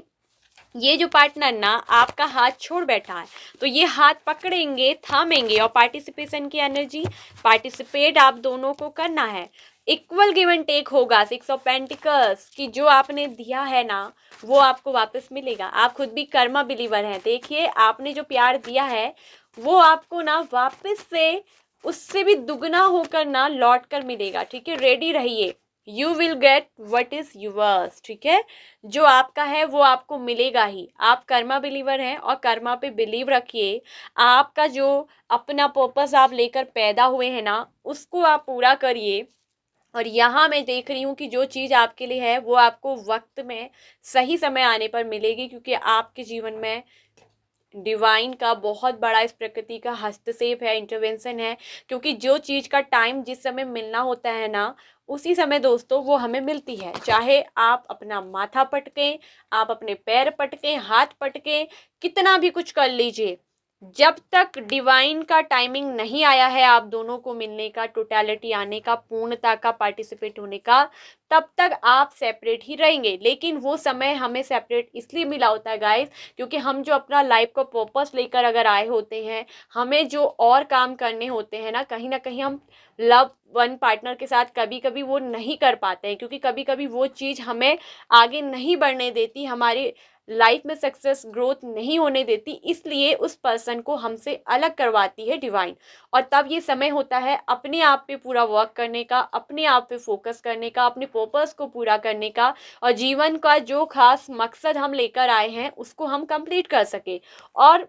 ये जो पार्टनर ना आपका हाथ छोड़ बैठा है, तो ये हाथ पकड़ेंगे, थामेंगे, और पार्टिसिपेशन की एनर्जी, पार्टिसिपेट आप दोनों को करना है। इक्वल गिव एंड टेक होगा। 6 ऑफ पेंटिकल्स की जो आपने दिया है ना, वो आपको वापस मिलेगा। आप खुद भी कर्मा बिलीवर हैं। देखिए, आपने जो प्यार दिया है वो आपको ना वापस से उससे भी दुगना होकर ना लौट कर मिलेगा। ठीक है, रेडी रहिए। You will get what is yours. ठीक है, जो आपका है वो आपको मिलेगा ही। आप कर्मा बिलीवर हैं और कर्मा पे बिलीव रखिए। आपका जो अपना पर्पस आप लेकर पैदा हुए हैं ना, उसको आप पूरा करिए। और यहाँ मैं देख रही हूँ कि जो चीज़ आपके लिए है वो आपको वक्त में, सही समय आने पर मिलेगी, क्योंकि आपके जीवन में डिवाइन का बहुत बड़ा, इस प्रकृति का हस्तक्षेप है, इंटरवेंशन है। क्योंकि जो चीज़ का टाइम जिस समय मिलना होता है ना, उसी समय दोस्तों वो हमें मिलती है। चाहे आप अपना माथा पटकें, आप अपने पैर पटकें, हाथ पटकें, कितना भी कुछ कर लीजिए, जब तक डिवाइन का टाइमिंग नहीं आया है आप दोनों को मिलने का, टोटलिटी आने का, पूर्णता का, पार्टिसिपेट होने का, तब तक आप सेपरेट ही रहेंगे। लेकिन वो समय हमें सेपरेट इसलिए मिला होता है गाइस, क्योंकि हम जो अपना लाइफ का पर्पस लेकर अगर आए होते हैं, हमें जो और काम करने होते हैं ना कहीं हम लव वन पार्टनर के साथ कभी कभी वो नहीं कर पाते हैं, क्योंकि कभी कभी वो चीज़ हमें आगे नहीं बढ़ने देती, हमारी लाइफ में सक्सेस ग्रोथ नहीं होने देती, इसलिए उस पर्सन को हमसे अलग करवाती है डिवाइन। और तब ये समय होता है अपने आप पे पूरा वर्क करने का, अपने आप पे फोकस करने का, अपने पर्पस को पूरा करने का, और जीवन का जो खास मकसद हम लेकर आए हैं उसको हम कंप्लीट कर सके। और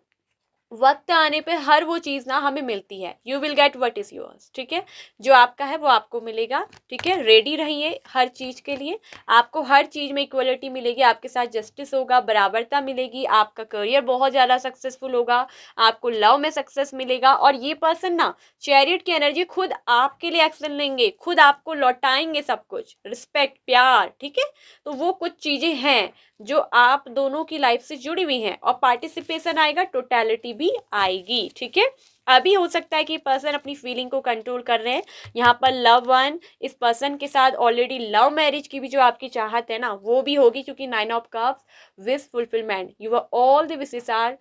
वक्त आने पे हर वो चीज़ ना हमें मिलती है। You will get what is yours. ठीक है, जो आपका है वो आपको मिलेगा। ठीक है, रेडी रहिए हर चीज़ के लिए। आपको हर चीज़ में इक्वलिटी मिलेगी, आपके साथ जस्टिस होगा, बराबरता मिलेगी, आपका करियर बहुत ज़्यादा सक्सेसफुल होगा, आपको लव में सक्सेस मिलेगा। और ये पर्सन ना चैरियट की एनर्जी खुद आपके लिए एक्शन लेंगे, खुद आपको लौटाएंगे सब कुछ, रिस्पेक्ट, प्यार। ठीक है, तो वो कुछ चीज़ें हैं जो आप दोनों की लाइफ से जुड़ी हुई हैं। और पार्टिसिपेशन आएगा, टोटलिटी भी आएगी। ठीक है, अभी हो सकता है कि पर्सन अपनी फीलिंग को कंट्रोल कर रहे हैं। यहाँ पर लव वन, इस पर्सन के साथ ऑलरेडी लव मैरिज की भी जो आपकी चाहत है ना, वो भी होगी, क्योंकि 9 of cups, wish fulfilment, your all the wishes are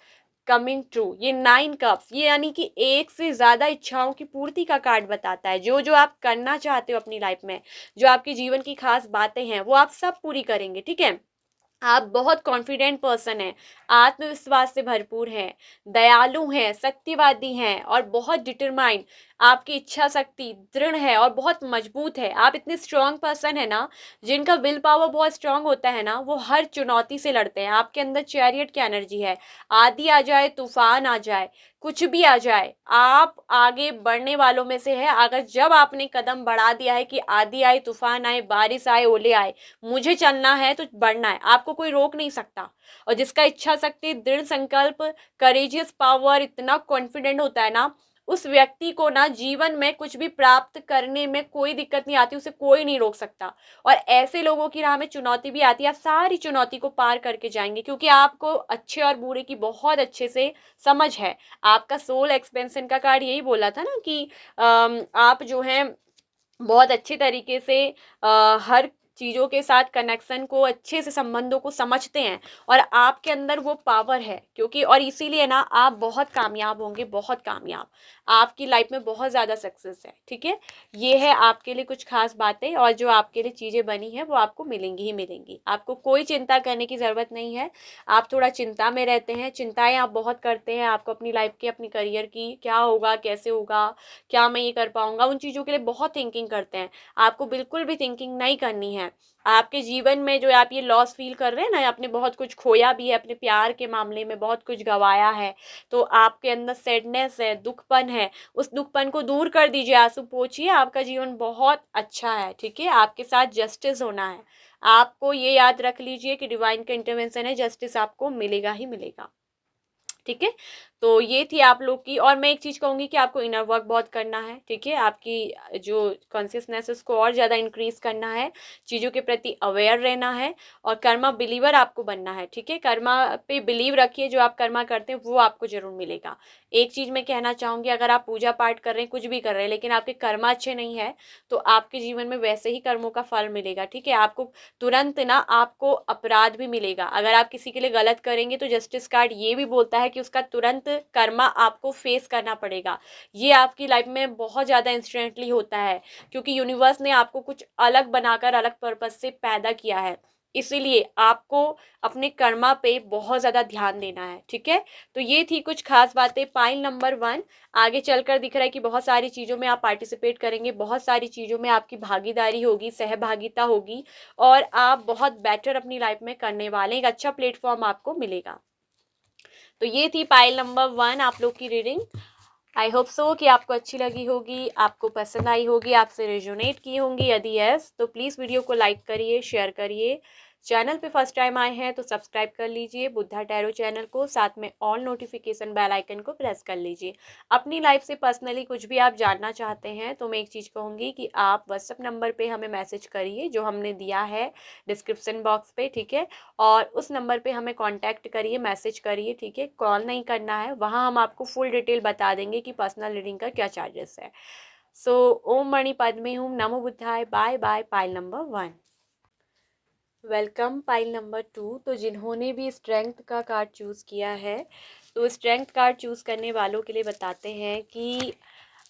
coming true. ये 9 कप्स, ये यानी कि एक से ज़्यादा इच्छाओं की पूर्ति का कार्ड बताता है। जो जो आप करना चाहते हो अपनी लाइफ में, जो आपके जीवन की खास बातें हैं, वो आप सब पूरी करेंगे। ठीक है, आप बहुत कॉन्फिडेंट पर्सन हैं, आत्मविश्वास से भरपूर हैं, दयालु हैं, सत्यवादी हैं, और बहुत डिटरमाइंड। आपकी इच्छा शक्ति दृढ़ है और बहुत मजबूत है। आप इतने स्ट्रांग पर्सन है ना, जिनका विल पावर बहुत स्ट्रांग होता है ना, वो हर चुनौती से लड़ते हैं। आपके अंदर चैरियट की एनर्जी है। आंधी आ जाए, तूफान आ जाए, कुछ भी आ जाए, आप आगे बढ़ने वालों में से है। अगर जब आपने कदम बढ़ा दिया है कि आंधी आए, तूफान आए, बारिश आए, ओले आए, मुझे चलना है तो बढ़ना है, आपको कोई रोक नहीं सकता। और जिसका इच्छा शक्ति, दृढ़ संकल्प, करेजियस पावर, इतना कॉन्फिडेंट होता है ना, उस व्यक्ति को ना जीवन में कुछ भी प्राप्त करने में कोई दिक्कत नहीं आती, उसे कोई नहीं रोक सकता। और ऐसे लोगों की राह में चुनौती भी आती है, आप सारी चुनौती को पार करके जाएंगे, क्योंकि आपको अच्छे और बुरे की बहुत अच्छे से समझ है। आपका सोल एक्सपेंशन का कार्ड यही बोला था ना कि आप जो है बहुत अच्छे तरीके से हर चीज़ों के साथ कनेक्शन को, अच्छे से संबंधों को समझते हैं। और आपके अंदर वो पावर है, क्योंकि और इसीलिए ना आप बहुत कामयाब होंगे, बहुत कामयाब। आपकी लाइफ में बहुत ज़्यादा सक्सेस है। ठीक है, ये है आपके लिए कुछ खास बातें, और जो आपके लिए चीज़ें बनी हैं वो आपको मिलेंगी ही मिलेंगी। आपको कोई चिंता करने की ज़रूरत नहीं है। आप थोड़ा चिंता में रहते हैं, चिंताएं आप बहुत करते हैं, आपको अपनी लाइफ की, अपनी करियर की, क्या होगा, कैसे होगा, क्या मैं ये कर पाऊंगा, उन चीज़ों के लिए बहुत थिंकिंग करते हैं। आपको बिल्कुल भी थिंकिंग नहीं करनी है। आपके जीवन में जो आप ये लॉस फील कर रहे हैं ना, आपने बहुत कुछ खोया भी है, अपने प्यार के मामले में बहुत कुछ गंवाया है, तो आपके अंदर सैडनेस है, दुखपन है, उस दुखपन को दूर कर दीजिए, आंसू पोंछिए, आपका जीवन बहुत अच्छा है। ठीक है, आपके साथ जस्टिस होना है। आपको ये याद रख लीजिए कि डिवाइन का इंटरवेंशन है, जस्टिस आपको मिलेगा ही मिलेगा। ठीक है। तो ये थी आप लोग की। और मैं एक चीज़ कहूँगी कि आपको इनर वर्क बहुत करना है, ठीक है। आपकी जो कॉन्शियसनेस उसको और ज़्यादा इंक्रीज करना है, चीज़ों के प्रति अवेयर रहना है और कर्मा बिलीवर आपको बनना है, ठीक है। कर्मा पे बिलीव रखिए, जो आप कर्मा करते हैं वो आपको जरूर मिलेगा। एक चीज़ मैं कहना चाहूँगी, अगर आप पूजा पाठ कर रहे हैं, कुछ भी कर रहे हैं, लेकिन आपके कर्मा अच्छे नहीं है तो आपके जीवन में वैसे ही कर्मों का फल मिलेगा, ठीक है। आपको तुरंत ना आपको अपराध भी मिलेगा। अगर आप किसी के लिए गलत करेंगे तो जस्टिस कार्ड ये भी बोलता है कि उसका तुरंत कर्मा आपको फेस करना पड़ेगा। ये आपकी लाइफ में बहुत ज़्यादा इंस्टेंटली होता है, क्योंकि यूनिवर्स ने आपको कुछ अलग बनाकर अलग पर्पज से पैदा किया है। इसीलिए आपको अपने कर्मा पे बहुत ज़्यादा ध्यान देना है, ठीक है। तो ये थी कुछ खास बातें पाइल नंबर 1। आगे चलकर दिख रहा है कि बहुत सारी चीज़ों में आप पार्टिसिपेट करेंगे, बहुत सारी चीज़ों में आपकी भागीदारी होगी, सहभागिता होगी और आप बहुत बेटर अपनी लाइफ में करने वाले हैं। एक अच्छा प्लेटफॉर्म आपको मिलेगा। तो ये थी पाइल नंबर 1 आप लोग की रीडिंग। आई होप सो कि आपको अच्छी लगी होगी, आपको पसंद आई होगी, आपसे रेजोनेट की होंगी। यदि यस तो प्लीज़ वीडियो को लाइक करिए, शेयर करिए। चैनल पे फर्स्ट टाइम आए हैं तो सब्सक्राइब कर लीजिए बुद्धा टैरो चैनल को, साथ में ऑल नोटिफिकेशन बेल आइकन को प्रेस कर लीजिए। अपनी लाइफ से पर्सनली कुछ भी आप जानना चाहते हैं तो मैं एक चीज़ कहूँगी कि आप व्हाट्सएप नंबर पे हमें मैसेज करिए, जो हमने दिया है डिस्क्रिप्शन बॉक्स पे, ठीक है। और उस नंबर पे हमें कांटेक्ट करिए, मैसेज करिए, ठीक है। कॉल नहीं करना है, वहाँ हम आपको फुल डिटेल बता देंगे कि पर्सनल रीडिंग का क्या चार्जेस है। सो ओम मणि पद्मे हूँ, नमो बुद्धाय, bye bye. Pile number 1। Welcome pile number 2। तो जिन्होंने भी स्ट्रेंथ का कार्ड चूज़ किया है, तो स्ट्रेंथ कार्ड चूज़ करने वालों के लिए बताते हैं कि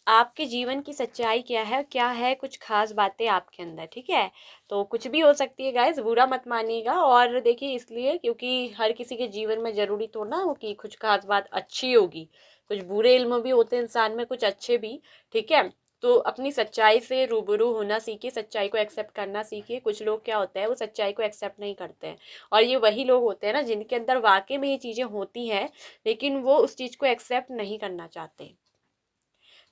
आपके जीवन की सच्चाई क्या है कुछ खास बातें आपके अंदर, ठीक है। तो कुछ भी हो सकती है गाइस, बुरा मत मानिएगा। और देखिए इसलिए क्योंकि हर किसी के जीवन में ज़रूरी तो ना हो कि कुछ खास बात अच्छी होगी, कुछ बुरे इल्म भी होते हैं इंसान में, कुछ अच्छे भी, ठीक है। तो अपनी सच्चाई से रूबरू होना सीखिए, सच्चाई को एक्सेप्ट करना सीखिए। कुछ लोग क्या होता है वो सच्चाई को एक्सेप्ट नहीं करते हैं, और ये वही लोग होते हैं ना जिनके अंदर वाकई में ये चीज़ें होती हैं, लेकिन वो उस चीज़ को एक्सेप्ट नहीं करना चाहते।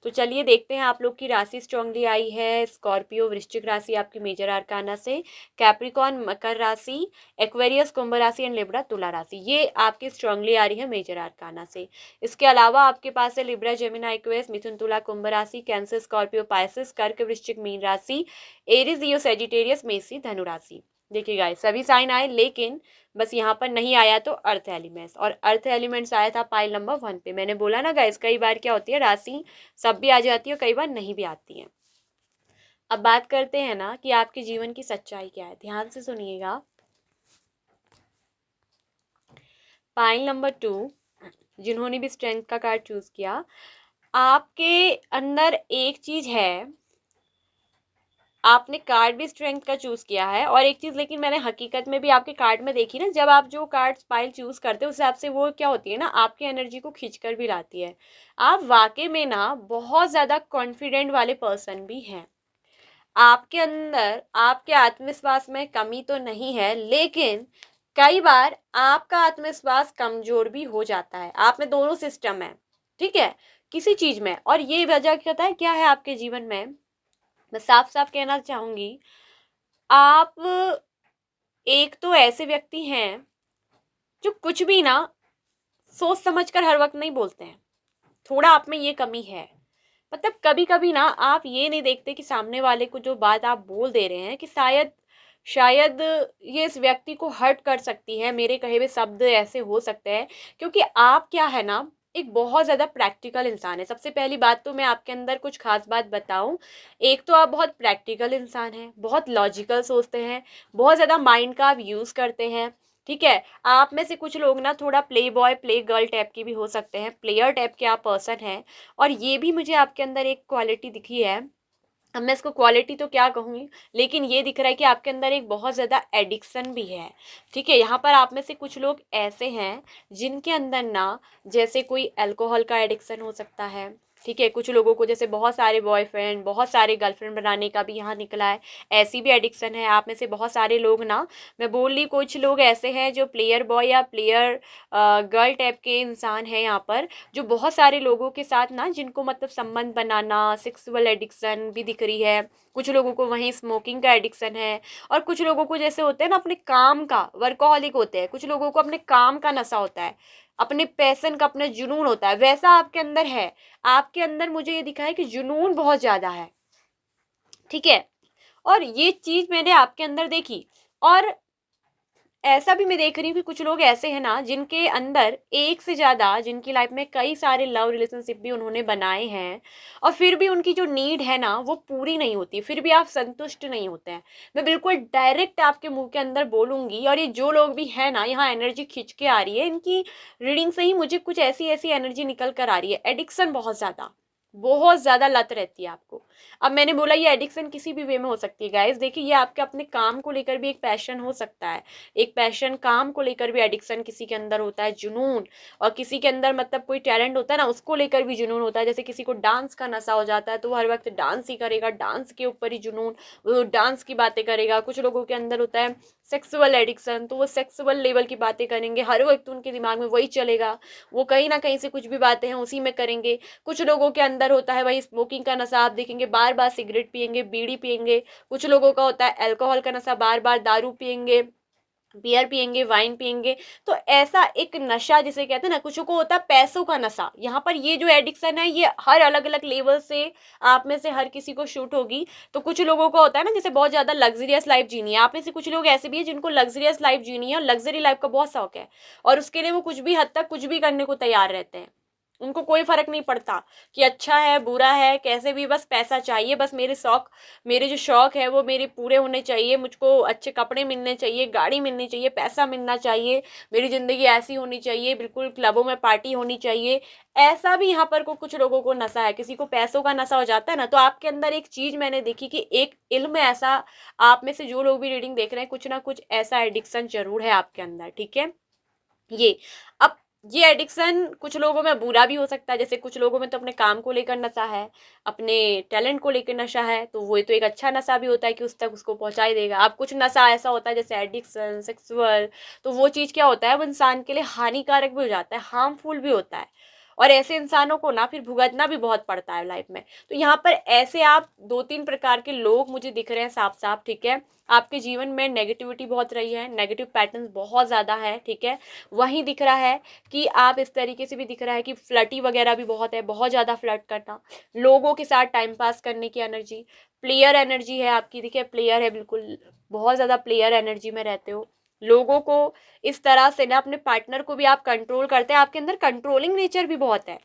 तो चलिए देखते हैं आप लोग की राशि स्ट्रांगली आई है। स्कॉर्पियो वृश्चिक राशि आपकी मेजर आर्काना से, कैप्रिकॉन मकर राशि, एक्वेरियस कुंभ राशि एंड लिब्रा तुला राशि, ये आपकी स्ट्रांगली आ रही है मेजर आर्काना से। इसके अलावा आपके पास है लिब्रा जेमिना एक्वेरियस मिथुन तुला कुंभ राशि, कैंसर स्कॉर्पियो पाइसेस कर्क वृश्चिक मीन राशि, एरीज लियो सेजिटेरियस मेषी धनु राशि। देखिए गाइस सभी साइन आए, लेकिन बस यहाँ पर नहीं आया तो अर्थ एलिमेंट्स, और अर्थ एलिमेंट्स आया था पाइल नंबर 1 पे। मैंने बोला ना गाइस कई बार क्या होती है राशि सब भी आ जाती है और कई बार नहीं भी आती है। अब बात करते हैं ना कि आपके जीवन की सच्चाई क्या है, ध्यान से सुनिएगा। पाइल नंबर 2 जिन्होंने भी स्ट्रेंथ का कार्ड चूज किया, आपके अंदर एक चीज है, आपने कार्ड भी स्ट्रेंथ का चूज किया है। और एक चीज लेकिन मैंने हकीकत में भी आपके कार्ड में देखी ना, जब आप जो कार्ड पाइल चूज करते हो उस हिसाब से वो क्या होती है ना, आपकी एनर्जी को खींच कर भी लाती है। आप वाकई में ना बहुत ज्यादा कॉन्फिडेंट वाले पर्सन भी हैं। आपके अंदर आपके आत्मविश्वास में कमी तो नहीं है, लेकिन कई बार आपका आत्मविश्वास कमजोर भी हो जाता है। आप में दोनों सिस्टम है, ठीक है, किसी चीज में। और ये वजह क्या है आपके जीवन में, मैं साफ साफ कहना चाहूंगी, आप एक तो ऐसे व्यक्ति हैं जो कुछ भी ना सोच समझ कर हर वक्त नहीं बोलते हैं। थोड़ा आप में ये कमी है। मतलब कभी कभी ना आप ये नहीं देखते कि सामने वाले को जो बात आप बोल दे रहे हैं कि शायद शायद ये इस व्यक्ति को हर्ट कर सकती है, मेरे कहे हुए शब्द ऐसे हो सकते हैं। क्योंकि आप क्या है ना, एक बहुत ज़्यादा प्रैक्टिकल इंसान है। सबसे पहली बात तो मैं आपके अंदर कुछ खास बात बताऊं, एक तो आप बहुत प्रैक्टिकल इंसान हैं, बहुत लॉजिकल सोचते हैं, बहुत ज़्यादा माइंड का आप यूज़ करते हैं, ठीक है। आप में से कुछ लोग ना थोड़ा play boy play girl type की भी हो सकते हैं, प्लेयर टाइप के आप पर्सन हैं। और ये भी मुझे आपके अंदर एक क्वालिटी दिखी है। अब मैं इसको क्वालिटी तो क्या कहूँगी, लेकिन ये दिख रहा है कि आपके अंदर एक बहुत ज़्यादा एडिक्शन भी है, ठीक है। यहाँ पर आप में से कुछ लोग ऐसे हैं जिनके अंदर ना जैसे कोई अल्कोहल का एडिक्शन हो सकता है, ठीक है। कुछ लोगों को जैसे बहुत सारे बॉयफ्रेंड बहुत सारे गर्लफ्रेंड बनाने का भी यहाँ निकला है, ऐसी भी एडिक्शन है। आप में से बहुत सारे लोग ना, मैं बोल रही कुछ लोग ऐसे हैं जो प्लेयर बॉय या प्लेयर गर्ल टाइप के इंसान हैं यहाँ पर, जो बहुत सारे लोगों के साथ ना जिनको मतलब संबंध बनाना, सेक्सुअल एडिक्शन भी दिख रही है। कुछ लोगों को वहीं स्मोकिंग का एडिक्शन है, और कुछ लोगों को जैसे होते हैं ना अपने काम का वर्कोहॉलिक होते हैं, कुछ लोगों को अपने काम का नशा होता है। अपने पैशन का अपना जुनून होता है, वैसा आपके अंदर है। आपके अंदर मुझे ये दिखा है कि जुनून बहुत ज़्यादा है, ठीक है। और ये चीज़ मैंने आपके अंदर देखी। और ऐसा भी मैं देख रही हूँ कि कुछ लोग ऐसे हैं ना जिनके अंदर एक से ज़्यादा, जिनकी लाइफ में कई सारे लव रिलेशनशिप भी उन्होंने बनाए हैं, और फिर भी उनकी जो नीड है ना वो पूरी नहीं होती, फिर भी आप संतुष्ट नहीं होते हैं। मैं बिल्कुल डायरेक्ट आपके मुंह के अंदर बोलूंगी, और ये जो लोग भी हैं ना, यहाँ एनर्जी खिंच के आ रही है, इनकी रीडिंग से ही मुझे कुछ ऐसी ऐसी एनर्जी निकल कर आ रही है। एडिक्शन बहुत ज़्यादा लत रहती है आपको। अब मैंने बोला ये एडिक्शन किसी भी वे में हो सकती है गाइस। देखिए, ये आपके अपने काम को लेकर भी एक पैशन हो सकता है, एक पैशन, काम को लेकर भी एडिक्शन किसी के अंदर होता है, जुनून। और किसी के अंदर मतलब कोई टैलेंट होता है ना, उसको लेकर भी जुनून होता है। जैसे किसी को डांस का नशा हो जाता है तो वो हर वक्त डांस ही करेगा, डांस के ऊपर ही जुनून, वो डांस की बातें करेगा। कुछ लोगों के अंदर होता है सेक्सुअल एडिक्शन, तो वो सेक्सुअल लेवल की बातें करेंगे, हर वक्त उनके दिमाग में वही चलेगा, वो कहीं ना कहीं से कुछ भी बातें हैं उसी में करेंगे। कुछ लोगों के अंदर होता है वही स्मोकिंग का नशा, आप देखेंगे बार बार सिगरेट पियेंगे, बीड़ी पियेंगे। कुछ लोगों का होता है अल्कोहल का नशा, बार बार दारू पियेंगे, बियर पियेंगे, वाइन पियेंगे। तो ऐसा एक नशा जिसे कहते हैं ना, कुछ को होता है पैसों का नशा। यहाँ पर ये जो एडिक्शन है ये हर अलग अलग लेवल से आप में से हर किसी को शूट होगी। तो कुछ लोगों को होता है ना जैसे बहुत ज्यादा लग्जरियस लाइफ जीनी है, आप में से कुछ लोग ऐसे भी है जिनको लग्जरियस लाइफ जीनी है और लग्जरी लाइफ का बहुत शौक है, और उसके लिए वो कुछ भी हद तक कुछ भी करने को तैयार रहते हैं। उनको कोई फर्क नहीं पड़ता कि अच्छा है बुरा है, कैसे भी बस पैसा चाहिए, बस मेरे शौक, मेरे जो शौक है वो मेरे पूरे होने चाहिए, मुझको अच्छे कपड़े मिलने चाहिए, गाड़ी मिलनी चाहिए, पैसा मिलना चाहिए, मेरी ज़िंदगी ऐसी होनी चाहिए, बिल्कुल क्लबों में पार्टी होनी चाहिए। ऐसा भी यहाँ पर को कुछ लोगों को नशा है। किसी को पैसों का नशा हो जाता है ना, तो आपके अंदर एक चीज़ मैंने देखी कि एक इल्म ऐसा, आप में से जो लोग भी रीडिंग देख रहे हैं, कुछ ना कुछ ऐसा एडिक्शन जरूर है आपके अंदर, ठीक है। ये अब ये एडिक्शन कुछ लोगों में बुरा भी हो सकता है, जैसे कुछ लोगों में तो अपने काम को लेकर नशा है, अपने टैलेंट को लेकर नशा है, तो वो तो एक अच्छा नशा भी होता है कि उस तक उसको पहुंचा ही देगा। अब कुछ नशा ऐसा होता है जैसे एडिक्शन सेक्सुअल, तो वो चीज़ क्या होता है, वो इंसान के लिए हानिकारक भी हो जाता है, हार्मफुल भी होता है, और ऐसे इंसानों को ना फिर भुगतना भी बहुत पड़ता है लाइफ में। तो यहाँ पर ऐसे आप दो तीन प्रकार के लोग मुझे दिख रहे हैं साफ साफ, ठीक है। आपके जीवन में नेगेटिविटी बहुत रही है, नेगेटिव पैटर्न्स बहुत ज़्यादा है, ठीक है। वहीं दिख रहा है कि आप इस तरीके से भी दिख रहा है कि फ्लर्टी वगैरह भी बहुत है, बहुत ज़्यादा फ्लर्ट करना, लोगों के साथ टाइम पास करने की एनर्जी, प्लेयर एनर्जी है आपकी, देखिए प्लेयर है बिल्कुल, बहुत ज़्यादा प्लेयर एनर्जी में रहते हो। लोगों को इस तरह से ना, अपने पार्टनर को भी आप कंट्रोल करते हैं, आपके अंदर कंट्रोलिंग नेचर भी बहुत है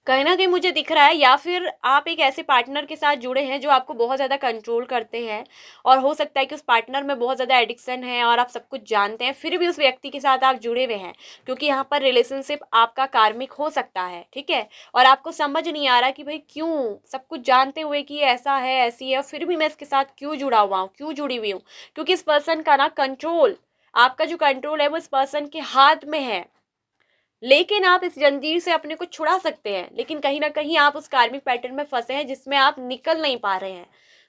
कहीं ना कहीं मुझे दिख रहा है। या फिर आप एक ऐसे पार्टनर के साथ जुड़े हैं जो आपको बहुत ज़्यादा कंट्रोल करते हैं, और हो सकता है कि उस पार्टनर में बहुत ज़्यादा एडिक्शन है और आप सब कुछ जानते हैं, फिर भी उस व्यक्ति के साथ आप जुड़े हुए हैं, क्योंकि यहाँ पर रिलेशनशिप आपका कार्मिक हो सकता है, ठीक है। और आपको समझ नहीं आ रहा कि भाई क्यों, सब कुछ जानते हुए कि ये ऐसा है ऐसी है, और फिर भी मैं इसके साथ क्यों जुड़ा हुआ हूँ, क्यों जुड़ी हुई हूँ, क्योंकि इस पर्सन का ना कंट्रोल, आपका जो कंट्रोल है वो इस पर्सन के हाथ में है। लेकिन आप इस जंजीर से अपने को छुड़ा सकते हैं, लेकिन कहीं ना कहीं आप उस कार्मिक पैटर्न में फंसे हैं जिसमें आप निकल नहीं पा रहे हैं।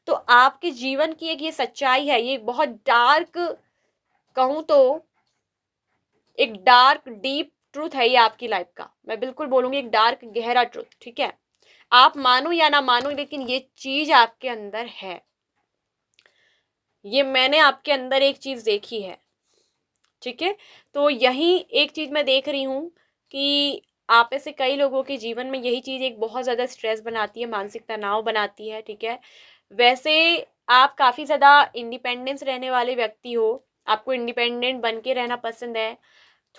तो आपके जीवन की एक ये सच्चाई है, ये बहुत डार्क, कहूँ तो एक डार्क डीप ट्रूथ है ये आपकी लाइफ का, मैं बिल्कुल बोलूंगी एक डार्क गहरा ट्रूथ, ठीक है। आप मानो या ना मानो, लेकिन ये चीज आपके अंदर है, ये मैंने आपके अंदर एक चीज देखी है, ठीक है। तो यही एक चीज मैं देख रही हूँ कि आप में से कई लोगों के जीवन में यही चीज एक बहुत ज्यादा स्ट्रेस बनाती है, मानसिक तनाव बनाती है, ठीक है। वैसे आप काफी ज्यादा इंडिपेंडेंस रहने वाले व्यक्ति हो, आपको इंडिपेंडेंट बन के रहना पसंद है,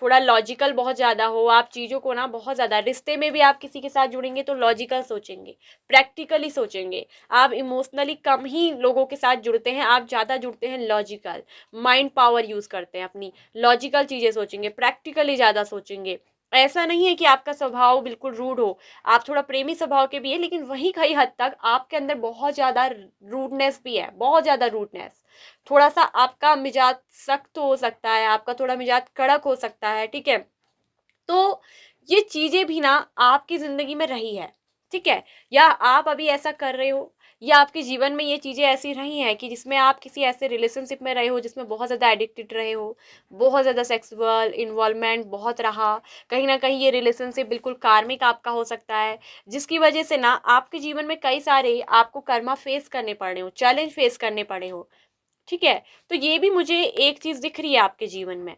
थोड़ा लॉजिकल बहुत ज़्यादा हो, आप चीज़ों को ना बहुत ज़्यादा, रिश्ते में भी आप किसी के साथ जुड़ेंगे तो लॉजिकल सोचेंगे, प्रैक्टिकली सोचेंगे। आप इमोशनली कम ही लोगों के साथ जुड़ते हैं, आप ज़्यादा जुड़ते हैं लॉजिकल, माइंड पावर यूज़ करते हैं अपनी, लॉजिकल चीज़ें सोचेंगे, प्रैक्टिकली ज़्यादा सोचेंगे। ऐसा नहीं है कि आपका स्वभाव बिल्कुल रूड हो, आप थोड़ा प्रेमी स्वभाव के भी है, लेकिन वहीं कई हद तक आपके अंदर बहुत ज़्यादा रूडनेस भी है, बहुत ज़्यादा रूडनेस। थोड़ा सा आपका मिजाज सख्त हो सकता है, आपका थोड़ा मिजाज कड़क हो सकता है, ठीक है। तो ये चीजें भी ना आपकी जिंदगी में रही है, ठीक है। या आप अभी ऐसा कर रहे हो, या आपके जीवन में ये चीजें ऐसी रही हैं कि जिसमें आप किसी ऐसे रिलेशनशिप में रहे हो जिसमें बहुत ज्यादा एडिक्टेड रहे हो, बहुत ज्यादा सेक्सुअल इन्वॉल्वमेंट बहुत रहा, कहीं ना कहीं ये रिलेशनशिप बिल्कुल कार्मिक आपका हो सकता है, जिसकी वजह से ना आपके जीवन में कई सारे आपको कर्मा फेस करने पड़े हो, चैलेंज फेस करने पड़े हो, ठीक है। तो ये भी मुझे एक चीज दिख रही है आपके जीवन में,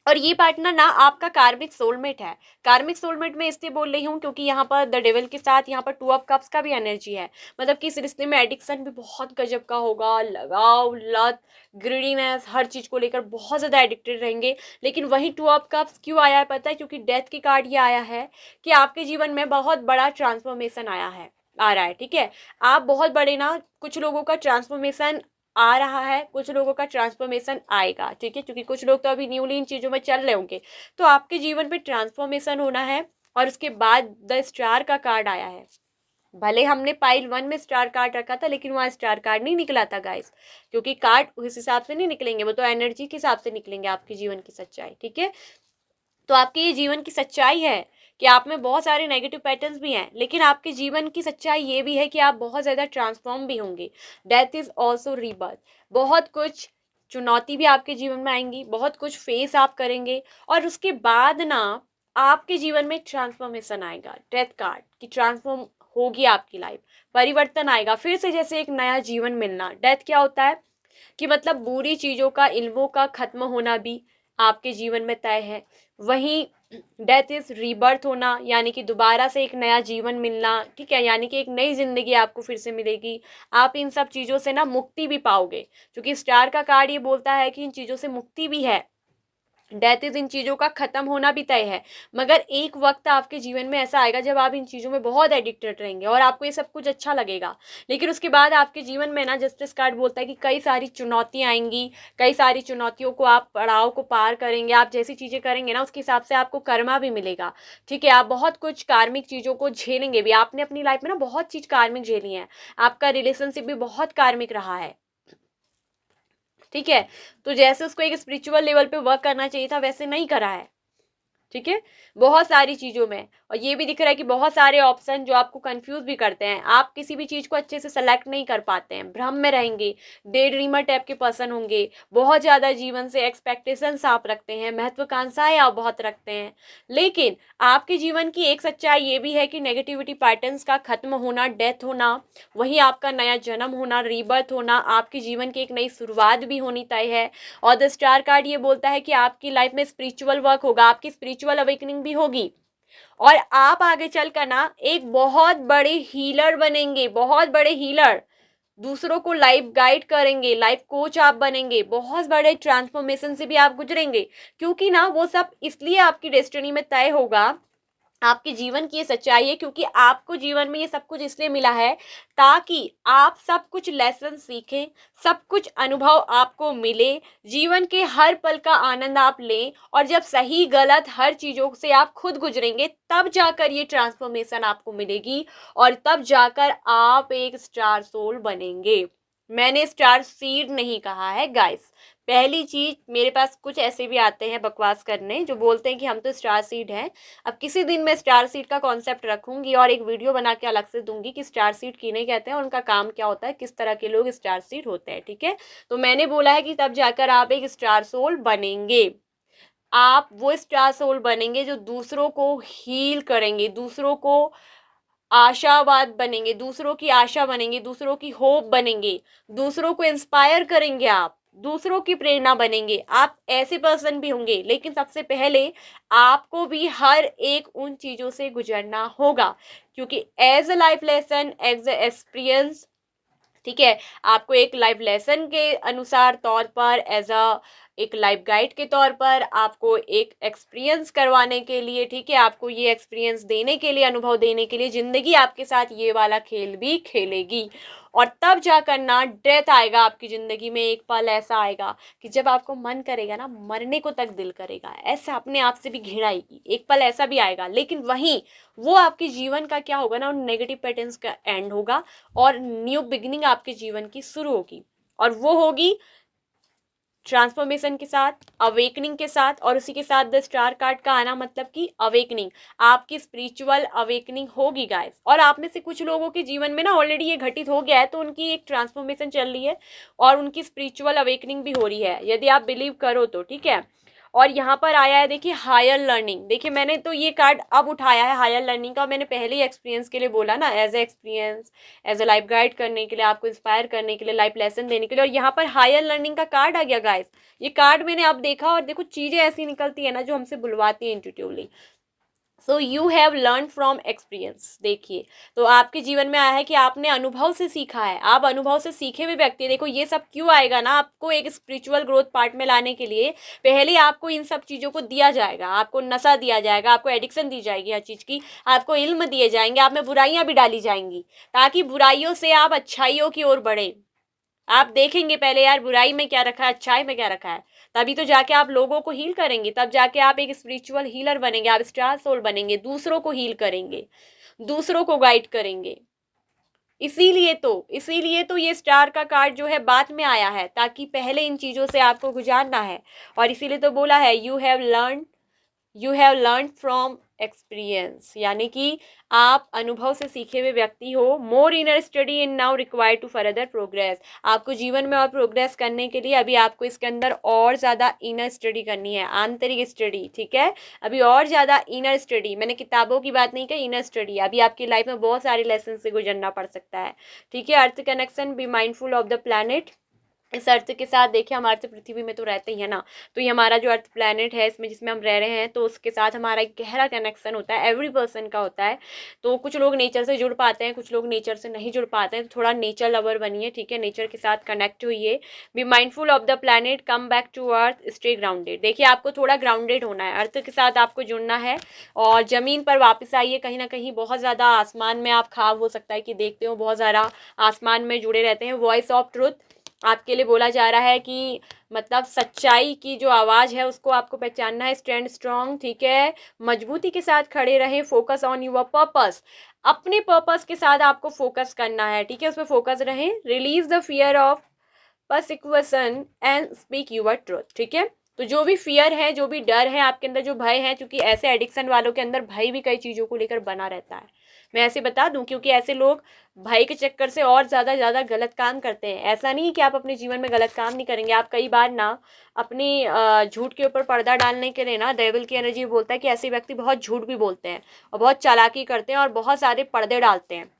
और ये पार्टनर ना आपका कार्मिक सोलमेट है। कार्मिक सोलमेट में इसलिए बोल रही हूँ क्योंकि यहाँ पर द डेविल के साथ यहाँ पर 2 ऑफ कप्स का भी एनर्जी है। मतलब कि इस रिश्ते में एडिक्शन भी बहुत गजब का होगा, लगाव, लत, ग्रीडीनेस, हर चीज को लेकर बहुत ज्यादा एडिक्टेड रहेंगे। लेकिन वही 2 ऑफ कप्स क्यों आया है पता है? क्योंकि डेथ की कार्ड ये आया है कि आपके जीवन में बहुत बड़ा ट्रांसफॉर्मेशन आया है, आ रहा है। ठीक है, आप बहुत बड़े ना, कुछ लोगों का ट्रांसफॉर्मेशन आ रहा है, कुछ लोगों का ट्रांसफॉर्मेशन आएगा। ठीक है, क्योंकि कुछ लोग तो अभी न्यूली इन चीजों में चल रहे होंगे। तो आपके जीवन पे ट्रांसफॉर्मेशन होना है। और उसके बाद द स्टार का कार्ड आया है। भले हमने पाइल 1 में स्टार कार्ड रखा था, लेकिन वहां स्टार कार्ड नहीं निकला था गाइस, क्योंकि कार्ड उस हिसाब से नहीं निकलेंगे, वो तो एनर्जी के हिसाब से निकलेंगे, आपके जीवन की सच्चाई। ठीक है, तो आपके ये जीवन की सच्चाई है कि आप में बहुत सारे नेगेटिव पैटर्न्स भी हैं, लेकिन आपके जीवन की सच्चाई ये भी है कि आप बहुत ज़्यादा ट्रांसफॉर्म भी होंगे। Death is also rebirth. बहुत कुछ चुनौती भी आपके जीवन में आएंगी, बहुत कुछ फेस आप करेंगे, और उसके बाद ना आपके जीवन में एक ट्रांसफॉर्मेशन आएगा। डेथ कार्ड की ट्रांसफॉर्म होगी आपकी लाइफ, परिवर्तन आएगा फिर से, जैसे एक नया जीवन मिलना। डेथ क्या होता है कि मतलब बुरी चीज़ों का, इल्मों का खत्म होना भी आपके जीवन में तय है। वहीं डेथ इज रीबर्थ होना, यानी कि दोबारा से एक नया जीवन मिलना। ठीक है, यानी कि एक नई जिंदगी आपको फिर से मिलेगी। आप इन सब चीज़ों से ना मुक्ति भी पाओगे, क्योंकि स्टार का कार्ड ये बोलता है कि इन चीज़ों से मुक्ति भी है। डेथ इज इन चीज़ों का ख़त्म होना भी तय है। मगर एक वक्त आपके जीवन में ऐसा आएगा जब आप इन चीज़ों में बहुत एडिक्टेड रहेंगे और आपको ये सब कुछ अच्छा लगेगा। लेकिन उसके बाद आपके जीवन में ना, जस्टिस कार्ड बोलता है कि कई सारी चुनौतियाँ आएंगी, कई सारी चुनौतियों को आप, पड़ाव को पार करेंगे। आप जैसी चीज़ें करेंगे ना, उसके हिसाब से आपको कर्मा भी मिलेगा। ठीक है, आप बहुत कुछ कार्मिक चीज़ों को झेलेंगे भी। आपने अपनी लाइफ में ना बहुत चीज़ कार्मिक झेली है। आपका रिलेशनशिप भी बहुत कार्मिक रहा है। ठीक है, तो जैसे उसको एक स्पिरिचुअल लेवल पे वर्क करना चाहिए था, वैसे नहीं करा है। ठीक है, बहुत सारी चीज़ों में। और ये भी दिख रहा है कि बहुत सारे ऑप्शन जो आपको कंफ्यूज भी करते हैं। आप किसी भी चीज़ को अच्छे से सेलेक्ट नहीं कर पाते हैं, भ्रम में रहेंगे, डे ड्रीमर टाइप के पर्सन होंगे। बहुत ज़्यादा जीवन से एक्सपेक्टेशंस आप रखते हैं, महत्वाकांक्षाएं आप बहुत रखते हैं। लेकिन आपके जीवन की एक सच्चाई ये भी है कि नेगेटिविटी पैटर्न्स का खत्म होना, डेथ होना, वही आपका नया जन्म होना, रीबर्थ होना, आपके जीवन की एक नई शुरुआत भी होनी तय है। और द स्टार कार्ड ये बोलता है कि आपकी लाइफ में स्पिरिचुअल वर्क होगा, आपकी स्पिरिचुअल अवेकनिंग भी होगी, और आप आगे चलकर ना एक बहुत बड़े हीलर बनेंगे, बहुत बड़े हीलर। दूसरों को लाइफ गाइड करेंगे, लाइफ कोच आप बनेंगे, बहुत बड़े ट्रांसफॉर्मेशन से भी आप गुजरेंगे। क्योंकि ना वो सब इसलिए आपकी डेस्टिनी में तय होगा, आपके जीवन की ये सच्चाई है, क्योंकि आपको जीवन में ये सब कुछ इसलिए मिला है ताकि आप सब कुछ लेसन सीखें, सब कुछ अनुभव आपको मिले, जीवन के हर पल का आनंद आप लें। और जब सही गलत हर चीज़ों से आप खुद गुजरेंगे, तब जाकर ये ट्रांसफॉर्मेशन आपको मिलेगी, और तब जाकर आप एक स्टार सोल बनेंगे। मैंने स्टार सीड नहीं कहा है गाइस। पहली चीज, मेरे पास कुछ ऐसे भी आते हैं बकवास करने जो बोलते हैं कि हम तो स्टार सीड हैं। अब किसी दिन मैं स्टार सीड का कॉन्सेप्ट रखूंगी और एक वीडियो बना के अलग से दूंगी कि स्टार सीड किन्हें कहते हैं, उनका काम क्या होता है, किस तरह के लोग स्टार सीड होते हैं। ठीक है, तो मैंने बोला है कि तब जाकर आप एक स्टार सोल बनेंगे। आप वो स्टार सोल बनेंगे जो दूसरों को हील करेंगे, दूसरों को आशावाद बनेंगे, दूसरों की आशा बनेंगे, दूसरों की होप बनेंगे, दूसरों को इंस्पायर करेंगे, आप दूसरों की प्रेरणा बनेंगे। आप ऐसे पर्सन भी होंगे, लेकिन सबसे पहले आपको भी हर एक उन चीज़ों से गुजरना होगा, क्योंकि as a life lesson, as a experience, ठीक है, आपको एक लाइफ लेसन के अनुसार तौर पर, एज अ एक लाइफ गाइड के तौर पर, आपको एक एक्सपीरियंस करवाने के लिए, ठीक है, आपको ये एक्सपीरियंस देने के लिए, अनुभव देने के लिए जिंदगी आपके साथ ये वाला खेल भी खेलेगी। और तब जाकर ना डेथ आएगा आपकी जिंदगी में। एक पल ऐसा आएगा कि जब आपको मन करेगा ना, मरने को तक दिल करेगा, ऐसा अपने आप से भी घृणा आएगी। एक पल ऐसा भी आएगा, लेकिन वहीं वो आपके जीवन का क्या होगा ना, उन नेगेटिव पैटर्न्स का एंड होगा, और न्यू बिगिनिंग आपके जीवन की शुरू होगी। और वो होगी ट्रांसफॉर्मेशन के साथ, अवेकनिंग के साथ, और उसी के साथ द स्टार कार्ड का आना, मतलब कि अवेकनिंग, आपकी स्पिरिचुअल अवेकनिंग होगी गाइस। और आप में से कुछ लोगों के जीवन में ना ऑलरेडी ये घटित हो गया है, तो उनकी एक ट्रांसफॉर्मेशन चल रही है और उनकी स्पिरिचुअल अवेकनिंग भी हो रही है, यदि आप बिलीव करो तो। ठीक है, और यहाँ पर आया है देखिए हायर लर्निंग। देखिए मैंने तो ये कार्ड अब उठाया है हायर लर्निंग का, मैंने पहले ही एक्सपीरियंस के लिए बोला ना, as a experience, as a life guide करने के लिए, आपको इंस्पायर करने के लिए, लाइफ लेसन देने के लिए। और यहाँ पर हायर लर्निंग का कार्ड आ गया गाइस। ये कार्ड मैंने अब देखा और देखो चीजें ऐसी निकलती है ना जो हमसे बुलवाती है intuitively. So you have learn from experience. देखिए तो आपके जीवन में आया है कि आपने अनुभव से सीखा है, आप अनुभव से सीखे हुए व्यक्ति है। देखो ये सब क्यों आएगा ना, आपको एक स्पिरिचुअल ग्रोथ पार्ट में लाने के लिए पहले आपको इन सब चीज़ों को दिया जाएगा, आपको नशा दिया जाएगा, आपको एडिक्शन दी जाएगी हर चीज़ की, आपको इल्म दिए जाएंगे, आप में बुराइयां भी डाली जाएंगी ताकि बुराइयों से आप अच्छाइयों की ओर बढ़े। आप देखेंगे पहले यार बुराई में क्या रखा है, अच्छाई में क्या रखा है, तभी तो जाके आप लोगों को हील करेंगे, तब जाके आप एक स्पिरिचुअल हीलर बनेंगे, आप स्टार सोल बनेंगे, दूसरों को हील करेंगे, दूसरों को गाइड करेंगे। इसीलिए तो ये स्टार का कार्ड जो है बाद में आया है, ताकि पहले इन चीज़ों से आपको गुजारना है। और इसीलिए तो बोला है you have learn from experience, यानी कि आप अनुभव से सीखे हुए व्यक्ति हो। More inner study in now required to further progress. आपको जीवन में और प्रोग्रेस करने के लिए अभी आपको इसके अंदर और ज़्यादा इनर स्टडी करनी है, आंतरिक स्टडी, ठीक है। अभी और ज़्यादा इनर स्टडी, मैंने किताबों की बात नहीं की, इनर स्टडी। अभी आपकी लाइफ में बहुत सारे लेसन से गुजरना पड़ सकता है, ठीक है। Earth connection, be mindful of the planet. इस अर्थ के साथ देखिए हमारे तो पृथ्वी में तो रहते ही है ना, तो ये हमारा जो अर्थ प्लैनेट है इसमें जिसमें हम रह रहे हैं, तो उसके साथ हमारा एक गहरा कनेक्शन होता है, एवरी पर्सन का होता है। तो कुछ लोग नेचर से जुड़ पाते हैं, कुछ लोग नेचर से नहीं जुड़ पाते हैं, तो थोड़ा नेचर लवर बनिए, ठीक है, नेचर के साथ कनेक्ट होइए। Be mindful of the planet, come back to earth, stay grounded. देखिए आपको थोड़ा ग्राउंडेड होना है, अर्थ के साथ आपको जुड़ना है और ज़मीन पर वापस आइए। कहीं ना कहीं बहुत ज़्यादा आसमान में आप ख्वाब हो सकता है कि देखते हो, बहुत ज़्यादा आसमान में जुड़े रहते हैं। वॉइस ऑफ ट्रुथ आपके लिए बोला जा रहा है कि मतलब सच्चाई की जो आवाज़ है उसको आपको पहचानना है। स्टैंड स्ट्रॉन्ग, ठीक है, मजबूती के साथ खड़े रहें। फोकस ऑन योर पर्पस, अपने पर्पस के साथ आपको फोकस करना है, ठीक है, उसमें फोकस रहें। Release the fear of persecution and speak your truth, ठीक है। तो जो भी फियर है, जो भी डर है आपके अंदर, जो भय है, क्योंकि ऐसे एडिक्शन वालों के अंदर भय भी कई चीज़ों को लेकर बना रहता है, मैं ऐसे बता दूं, क्योंकि ऐसे लोग भय के चक्कर से और ज़्यादा गलत काम करते हैं। ऐसा नहीं कि आप अपने जीवन में गलत काम नहीं करेंगे, आप कई बार ना अपनी झूठ के ऊपर पर्दा डालने के लिए ना, डेविल की एनर्जी बोलता है कि ऐसे व्यक्ति बहुत झूठ भी बोलते हैं और बहुत चालाकी करते हैं और बहुत सारे पर्दे डालते हैं,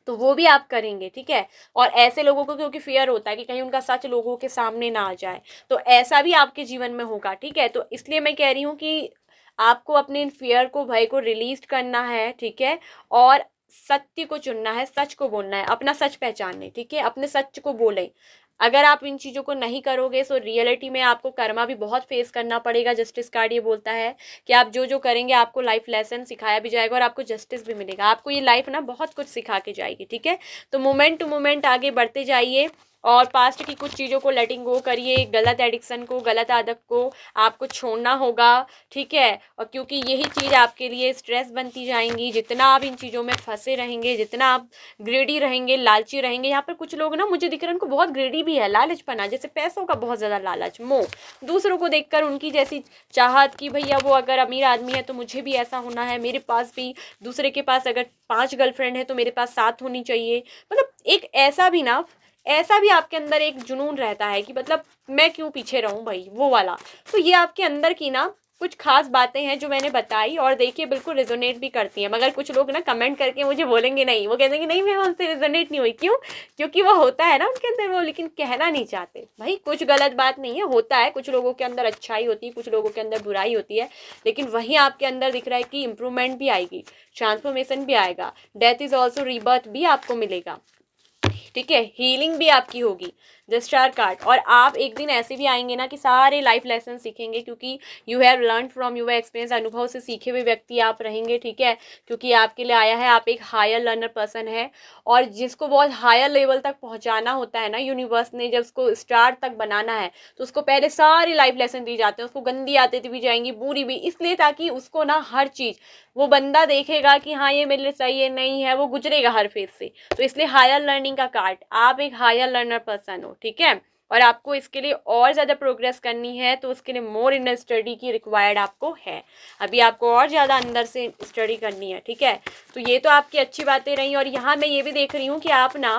तो वो भी आप करेंगे, ठीक है। और ऐसे लोगों को क्योंकि फियर होता है कि कहीं उनका सच लोगों के सामने ना आ जाए, तो ऐसा भी आपके जीवन में होगा, ठीक है। तो इसलिए मैं कह रही हूँ कि आपको अपने इन फियर को, भय को रिलीज करना है, ठीक है, और सत्य को चुनना है, सच को बोलना है, अपना सच पहचानने, ठीक है, अपने सच को बोलें। अगर आप इन चीज़ों को नहीं करोगे तो रियलिटी में आपको कर्मा भी बहुत फेस करना पड़ेगा। जस्टिस कार्ड ये बोलता है कि आप जो जो करेंगे आपको लाइफ लेसन सिखाया भी जाएगा और आपको जस्टिस भी मिलेगा। आपको ये लाइफ ना बहुत कुछ सिखा के जाएगी, ठीक है। तो मोमेंट टू मोमेंट आगे बढ़ते जाइए और पास्ट की कुछ चीज़ों को लेटिंग गो करिए, गलत एडिक्शन को, गलत आदत को आपको छोड़ना होगा, ठीक है। और क्योंकि यही चीज़ आपके लिए स्ट्रेस बनती जाएंगी, जितना आप इन चीज़ों में फंसे रहेंगे, जितना आप ग्रेडी रहेंगे, लालची रहेंगे। यहाँ पर कुछ लोग ना मुझे दिख रहे हैं उनको बहुत ग्रेडी भी है, लालचपना, जैसे पैसों का बहुत ज़्यादा लालच, मोह, दूसरों को देखकर उनकी जैसी चाहत कि भैया वो अगर अमीर आदमी है तो मुझे भी ऐसा होना है, मेरे पास भी, दूसरे के पास अगर 5 गर्लफ्रेंड है तो मेरे पास 7 होनी चाहिए। मतलब एक ऐसा भी आपके अंदर एक जुनून रहता है कि मतलब मैं क्यों पीछे रहूं भाई, वो वाला। तो ये आपके अंदर की ना कुछ खास बातें हैं जो मैंने बताई और देखिए बिल्कुल रेजोनेट भी करती हैं। मगर कुछ लोग ना कमेंट करके मुझे बोलेंगे नहीं, वो कहते हैं कि नहीं मैं उनसे रेजोनेट नहीं हुई। क्यों? क्योंकि वो होता है ना उनके अंदर वो, लेकिन कहना नहीं चाहते। भाई कुछ गलत बात नहीं है, होता है, कुछ लोगों के अंदर अच्छाई होती है, कुछ लोगों के अंदर बुराई होती है, लेकिन वहीं आपके अंदर दिख रहा है कि इंप्रूवमेंट भी आएगी, ट्रांसफॉर्मेशन भी आएगा, डेथ इज ऑल्सो रीबर्थ भी आपको मिलेगा, ठीक है, हीलिंग भी आपकी होगी। द स्टार कार्ड, और आप एक दिन ऐसे भी आएंगे ना कि सारे लाइफ लेसन सीखेंगे, क्योंकि you have learn from your experience, अनुभव से सीखे हुए व्यक्ति आप रहेंगे, ठीक है। क्योंकि आपके लिए आया है, आप एक हायर लर्नर पर्सन है और जिसको बहुत हायर लेवल तक पहुंचाना होता है ना, यूनिवर्स ने जब उसको स्टार तक बनाना है तो उसको पहले सारे लाइफ लेसन दी जाते हैं, उसको गंदी आदतें भी जाएंगी, बुरी भी, इसलिए ताकि उसको ना हर चीज़ वो बंदा देखेगा कि हाँ ये मेरे लिए सही है, नहीं है, वो गुजरेगा हर फेज से। तो इसलिए हायर लर्निंग का कार्ड, आप एक हायर लर्नर पर्सन हो, ठीक है। और आपको इसके लिए और ज़्यादा प्रोग्रेस करनी है, तो उसके लिए मोर इनर स्टडी की रिक्वायर्ड आपको है। अभी आपको और ज़्यादा अंदर से स्टडी करनी है, ठीक है। तो ये तो आपकी अच्छी बातें रही। और यहाँ मैं ये भी देख रही हूँ कि आप ना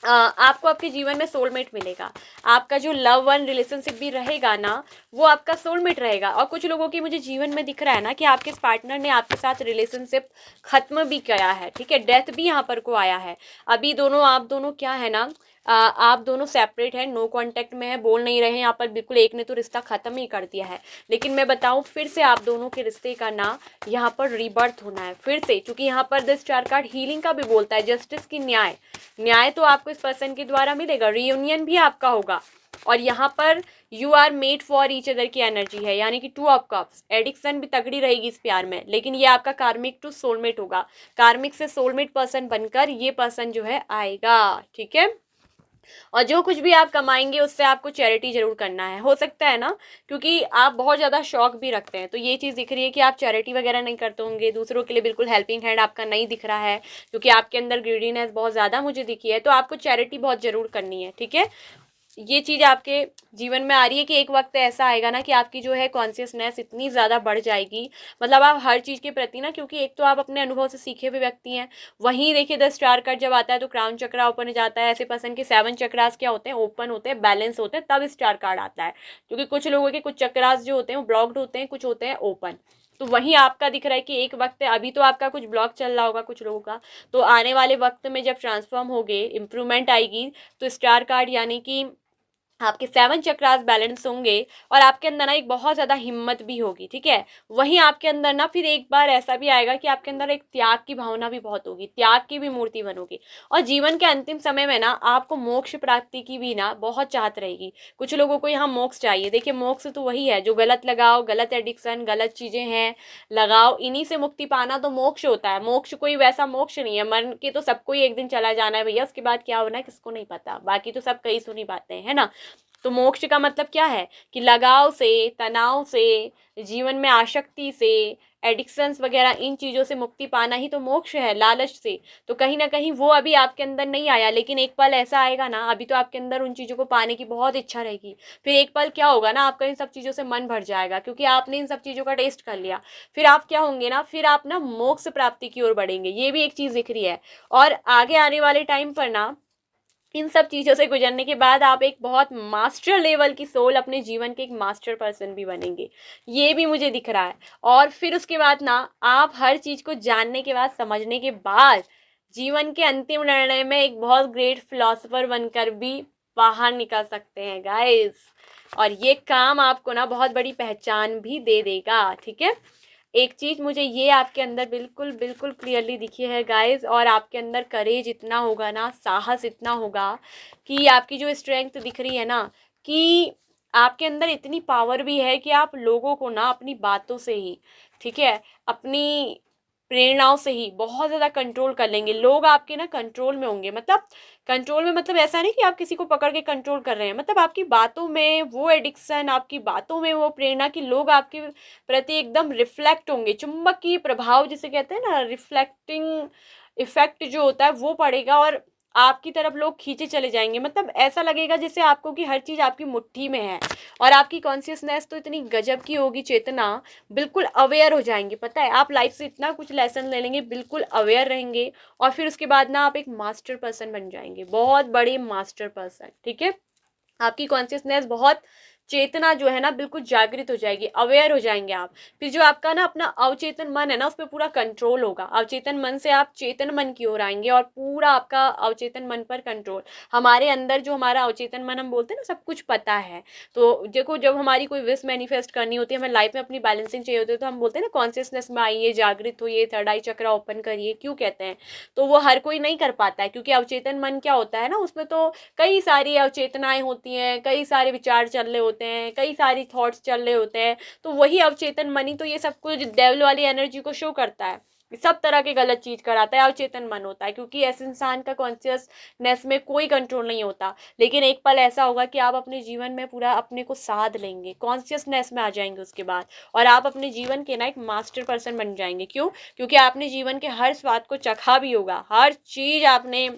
आपको आपके जीवन में सोलमेट मिलेगा। आपका जो लव वन रिलेशनशिप भी रहेगा ना, वो आपका सोलमेट रहेगा। और कुछ लोगों की मुझे जीवन में दिख रहा है ना कि आपके पार्टनर ने आपके साथ रिलेशनशिप खत्म भी किया है, ठीक है, डेथ भी यहाँ पर को आया है। अभी दोनों आप दोनों क्या है ना, आप दोनों सेपरेट हैं, नो कांटेक्ट में है, बोल नहीं रहे हैं यहाँ पर, बिल्कुल एक ने तो रिश्ता खत्म ही कर दिया है। लेकिन मैं बताऊँ फिर से आप दोनों के रिश्ते का ना यहाँ पर रीबर्थ होना है फिर से, क्योंकि यहाँ पर द स्टार कार्ड हीलिंग का भी बोलता है, जस्टिस की न्याय। न्याय तो आपको इस पर्सन के द्वारा मिलेगा, रियूनियन भी आपका होगा। और यहाँ पर you are made for each other की एनर्जी है, यानी कि टू ऑफ कप्स। एडिक्शन भी तगड़ी रहेगी इस प्यार में, लेकिन ये आपका कार्मिक टू सोलमेट होगा। कार्मिक से सोलमेट पर्सन बनकर ये पर्सन जो है आएगा, ठीक है। और जो कुछ भी आप कमाएंगे उससे आपको चैरिटी जरूर करना है, हो सकता है ना, क्योंकि आप बहुत ज़्यादा शौक भी रखते हैं, तो ये चीज़ दिख रही है कि आप चैरिटी वगैरह नहीं करते होंगे, दूसरों के लिए बिल्कुल हेल्पिंग हैंड आपका नहीं दिख रहा है, क्योंकि आपके अंदर ग्रीडीनेस बहुत ज़्यादा मुझे दिखी है। तो आपको चैरिटी बहुत ज़रूर करनी है, ठीक है। ये चीज़ आपके जीवन में आ रही है कि एक वक्त ऐसा आएगा ना कि आपकी जो है कॉन्शियसनेस इतनी ज़्यादा बढ़ जाएगी, मतलब आप हर चीज़ के प्रति ना, क्योंकि एक तो आप अपने अनुभव से सीखे हुए व्यक्ति हैं। वहीं देखिए 10 स्टार कार्ड जब आता है तो क्राउन चक्रा ओपन हो जाता है। ऐसे पर्सन के 7 चक्रास क्या होते हैं, ओपन होते हैं, बैलेंस होते हैं, तब स्टार कार्ड आता है। क्योंकि कुछ लोगों के कुछ चक्रास जो होते हैं वो ब्लॉक्ड होते हैं, कुछ होते हैं ओपन। तो वहीं आपका दिख रहा है कि एक वक्त है, अभी तो आपका कुछ ब्लॉक चल रहा होगा कुछ लोगों का, तो आने वाले वक्त में जब ट्रांसफॉर्म होगे, इम्प्रूवमेंट आएगी, तो स्टार कार्ड यानी कि आपके 7 चक्रास बैलेंस होंगे और आपके अंदर ना एक बहुत ज़्यादा हिम्मत भी होगी, ठीक है। वहीं आपके अंदर ना फिर एक बार ऐसा भी आएगा कि आपके अंदर एक त्याग की भावना भी बहुत होगी, त्याग की भी मूर्ति बनोगी। और जीवन के अंतिम समय में ना आपको मोक्ष प्राप्ति की भी ना बहुत चाहत रहेगी। कुछ लोगों को यहाँ मोक्ष चाहिए। देखिए मोक्ष तो वही है जो गलत लगाओ, गलत एडिक्शन, गलत चीज़ें हैं लगाओ, इन्हीं से मुक्ति पाना तो मोक्ष होता है। मोक्ष कोई वैसा मोक्ष नहीं है, मन के तो सबको ही एक दिन चला जाना है भैया, उसके बाद क्या होना है किसको नहीं पता, बाकी तो सब कई सुनी बातें है ना। तो मोक्ष का मतलब क्या है कि लगाव से, तनाव से, जीवन में आसक्ति से, एडिक्शंस वगैरह इन चीज़ों से मुक्ति पाना ही तो मोक्ष है, लालच से। तो कहीं ना कहीं वो अभी आपके अंदर नहीं आया, लेकिन एक पल ऐसा आएगा ना, अभी तो आपके अंदर उन चीज़ों को पाने की बहुत इच्छा रहेगी। फिर एक पल क्या होगा ना, आपका इन सब चीज़ों से मन भर जाएगा, क्योंकि आपने इन सब चीज़ों का टेस्ट कर लिया। फिर आप क्या होंगे ना, फिर आप ना मोक्ष प्राप्ति की ओर बढ़ेंगे, ये भी एक चीज़ दिख रही है। और आगे आने वाले टाइम पर ना इन सब चीज़ों से गुजरने के बाद आप एक बहुत मास्टर लेवल की सोल, अपने जीवन के एक मास्टर पर्सन भी बनेंगे, ये भी मुझे दिख रहा है। और फिर उसके बाद ना आप हर चीज़ को जानने के बाद, समझने के बाद, जीवन के अंतिम निर्णय में एक बहुत ग्रेट फिलोसोफर बनकर भी बाहर निकल सकते हैं गाइस। और ये काम आपको ना बहुत बड़ी पहचान भी दे देगा, ठीक है। एक चीज़ मुझे ये आपके अंदर बिल्कुल बिल्कुल क्लियरली दिखी है गाइस, और आपके अंदर करेज इतना होगा ना, साहस इतना होगा कि आपकी जो स्ट्रेंथ दिख रही है ना, कि आपके अंदर इतनी पावर भी है कि आप लोगों को ना अपनी बातों से ही, ठीक है, अपनी प्रेरणाओं से ही बहुत ज़्यादा कंट्रोल कर लेंगे। लोग आपके ना कंट्रोल में होंगे, मतलब कंट्रोल में मतलब ऐसा नहीं कि आप किसी को पकड़ के कंट्रोल कर रहे हैं, मतलब आपकी बातों में वो एडिक्शन, आपकी बातों में वो प्रेरणा कि लोग आपके प्रति एकदम रिफ्लेक्ट होंगे। चुंबकीय प्रभाव जिसे कहते हैं ना, रिफ्लेक्टिंग इफेक्ट जो होता है वो पड़ेगा, और आपकी तरफ लोग खींचे चले जाएंगे। मतलब ऐसा लगेगा जैसे आपको कि हर चीज़ आपकी मुट्ठी में है। और आपकी कॉन्शियसनेस तो इतनी गजब की होगी, चेतना, बिल्कुल अवेयर हो जाएंगे। पता है आप लाइफ से इतना कुछ लेसन ले लेंगे, बिल्कुल अवेयर रहेंगे। और फिर उसके बाद ना आप एक मास्टर पर्सन बन जाएंगे, बहुत बड़े मास्टर पर्सन, ठीक है। आपकी कॉन्शियसनेस बहुत, चेतना जो है ना बिल्कुल जागृत हो जाएगी, अवेयर हो जाएंगे आप। फिर जो आपका ना अपना अवचेतन मन है ना, उस पर पूरा कंट्रोल होगा। अवचेतन मन से आप चेतन मन की ओर आएंगे और पूरा आपका अवचेतन मन पर कंट्रोल। हमारे अंदर जो हमारा अवचेतन मन, हम बोलते हैं ना सब कुछ पता है। तो देखो जब हमारी कोई विश मैनिफेस्ट करनी होती है, हमें लाइफ में अपनी बैलेंसिंग चाहिए होती है, तो हम बोलते हैं ना कॉन्शियसनेस में आइए, जागृत होइए, थर्ड आई चक्र ओपन करिए, क्यों कहते हैं। तो वो हर कोई नहीं कर पाता है, क्योंकि अवचेतन मन क्या होता है ना, उसमें तो कई सारी अवचेतनाएं होती हैं, कई सारे विचार चल रहे होते हैं, कई सारी थॉट्स चल रहे होते हैं। तो वही अवचेतन मन ही तो ये सब कुछ डेविल वाली एनर्जी को शो करता है, सब तरह के गलत चीज कराता है, अवचेतन मन होता है। क्योंकि ऐसे इंसान का कॉन्शियसनेस में कोई कंट्रोल नहीं होता। लेकिन एक पल ऐसा होगा कि आप अपने जीवन में पूरा अपने को साध लेंगे, कॉन्शियसनेस में आ जाएंगे उसके बाद, और आप अपने जीवन के ना एक मास्टर पर्सन बन जाएंगे। क्यों? क्योंकि आपने जीवन के हर स्वाद को चखा भी होगा, हर चीज आपने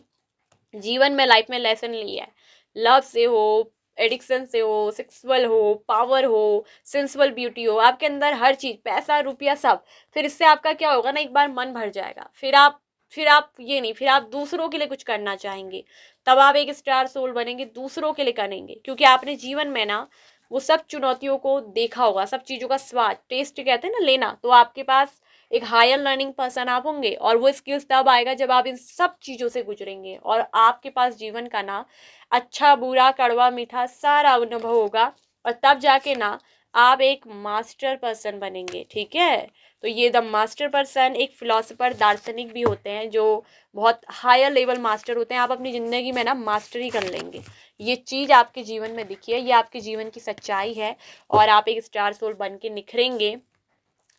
जीवन में लाइफ में लेसन ली है। लव से हो, एडिक्शन से हो, सेक्सुअल हो, पावर हो, सेंसुअल ब्यूटी हो, आपके अंदर हर चीज, पैसा रुपया सब। फिर इससे आपका क्या होगा ना, एक बार मन भर जाएगा, फिर आप फिर आप ये नहीं, फिर आप दूसरों के लिए कुछ करना चाहेंगे, तब आप एक स्टार सोल बनेंगे, दूसरों के लिए करेंगे, क्योंकि आपने जीवन में ना वो सब चुनौतियों को देखा होगा, सब चीज़ों का स्वाद, टेस्ट कहते हैं ना लेना, तो आपके पास एक हायर लर्निंग पर्सन आप होंगे, और वो स्किल्स तब आएगा जब आप इन सब चीज़ों से गुजरेंगे, और आपके पास जीवन का ना अच्छा बुरा कड़वा मीठा सारा अनुभव होगा, और तब जाके ना आप एक मास्टर पर्सन बनेंगे। ठीक है, तो ये द मास्टर पर्सन एक फिलोसोफर दार्शनिक भी होते हैं जो बहुत हायर लेवल मास्टर होते हैं, आप अपनी ज़िंदगी में ना मास्टरी कर लेंगे। ये चीज़ आपके जीवन में दिखी है, ये आपके जीवन की सच्चाई है, और आप एक स्टार सोल बन के निखरेंगे।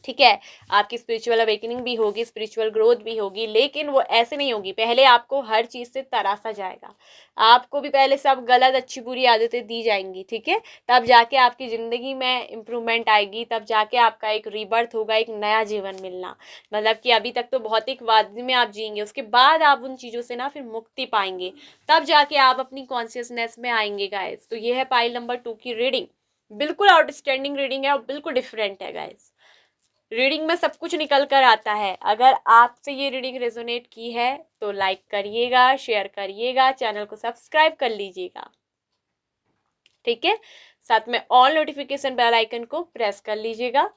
ठीक है, आपकी स्पिरिचुअल अवेकनिंग भी होगी, स्पिरिचुअल ग्रोथ भी होगी, लेकिन वो ऐसे नहीं होगी। पहले आपको हर चीज़ से तरासा जाएगा, आपको भी पहले सब गलत अच्छी बुरी आदतें दी जाएंगी। ठीक है, तब जाके आपकी ज़िंदगी में इम्प्रूवमेंट आएगी, तब जाके आपका एक रीबर्थ होगा, एक नया जीवन मिलना। मतलब कि अभी तक तो भौतिकवाद में आप जिएंगे, उसके बाद आप उन चीज़ों से ना फिर मुक्ति पाएंगे, तब जाके आप अपनी कॉन्शियसनेस में आएंगे गाइस। तो ये है पाइल नंबर 2 की रीडिंग, बिल्कुल आउटस्टैंडिंग रीडिंग है और बिल्कुल डिफरेंट है गाइस। रीडिंग में सब कुछ निकल कर आता है। अगर आपसे ये रीडिंग रेजोनेट की है तो लाइक करिएगा, शेयर करिएगा, चैनल को सब्सक्राइब कर लीजिएगा। ठीक है, साथ में ऑल नोटिफिकेशन बेल आइकन को प्रेस कर लीजिएगा।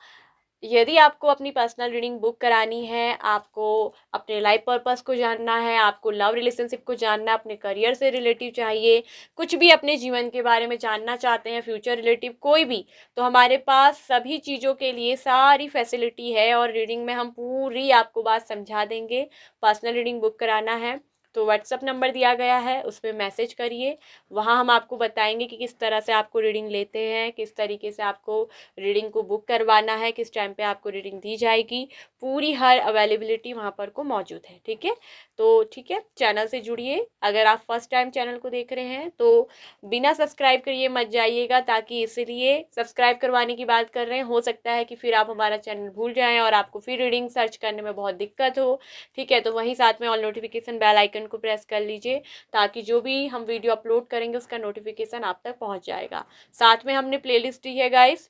यदि आपको अपनी पर्सनल रीडिंग बुक करानी है, आपको अपने लाइफ पर्पस को जानना है, आपको लव रिलेशनशिप को जानना है, अपने करियर से रिलेटिव चाहिए, कुछ भी अपने जीवन के बारे में जानना चाहते हैं, फ्यूचर रिलेटिव कोई भी, तो हमारे पास सभी चीज़ों के लिए सारी फैसिलिटी है, और रीडिंग में हम पूरी आपको बात समझा देंगे। पर्सनल रीडिंग बुक कराना है तो व्हाट्सअप नंबर दिया गया है, उस पर मैसेज करिए, वहाँ हम आपको बताएंगे कि किस तरह से आपको रीडिंग लेते हैं, किस तरीके से आपको रीडिंग को बुक करवाना है, किस टाइम पे आपको रीडिंग दी जाएगी, पूरी हर अवेलेबिलिटी वहाँ पर को मौजूद है। ठीक है, तो ठीक है, चैनल से जुड़िए। अगर आप फर्स्ट टाइम चैनल को देख रहे हैं तो बिना सब्सक्राइब करिए मत जाइएगा, ताकि इसलिए सब्सक्राइब करवाने की बात कर रहे हैं, हो सकता है कि फिर आप हमारा चैनल भूल जाएं और आपको फिर रीडिंग सर्च करने में बहुत दिक्कत हो। ठीक है, तो वहीं साथ में ऑल नोटिफिकेशन बेल आइकन को प्रेस कर लीजिए, ताकि जो भी हम वीडियो अपलोड करेंगे उसका नोटिफिकेशन आप तक पहुंच जाएगा। साथ में हमने प्लेलिस्ट दी है गाइस,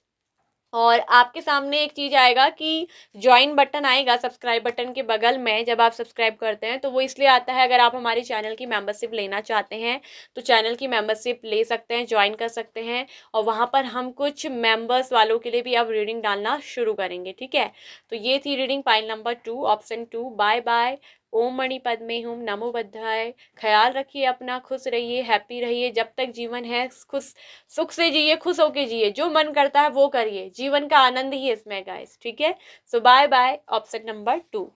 और आपके सामने एक चीज़ आएगा कि ज्वाइन बटन आएगा सब्सक्राइब बटन के बगल में, जब आप सब्सक्राइब करते हैं तो वो इसलिए आता है, अगर आप हमारे चैनल की मेंबरशिप लेना चाहते हैं तो चैनल की मेंबरशिप ले सकते हैं, ज्वाइन कर सकते हैं, और वहाँ पर हम कुछ मेंबर्स वालों के लिए भी अब रीडिंग डालना शुरू करेंगे। ठीक है, तो ये थी reading pile number 2 option 2। Bye bye, ओम मणि पद्मे हुम नमो बुद्धाय। ख्याल रखिए अपना, खुश रहिए, हैप्पी रहिए, जब तक जीवन है खुश सुख से जिए, खुश होके जिए, जो मन करता है वो करिए, जीवन का आनंद ही इसमें गाइस। ठीक है, सो बाय बाय, ऑप्शन नंबर 2।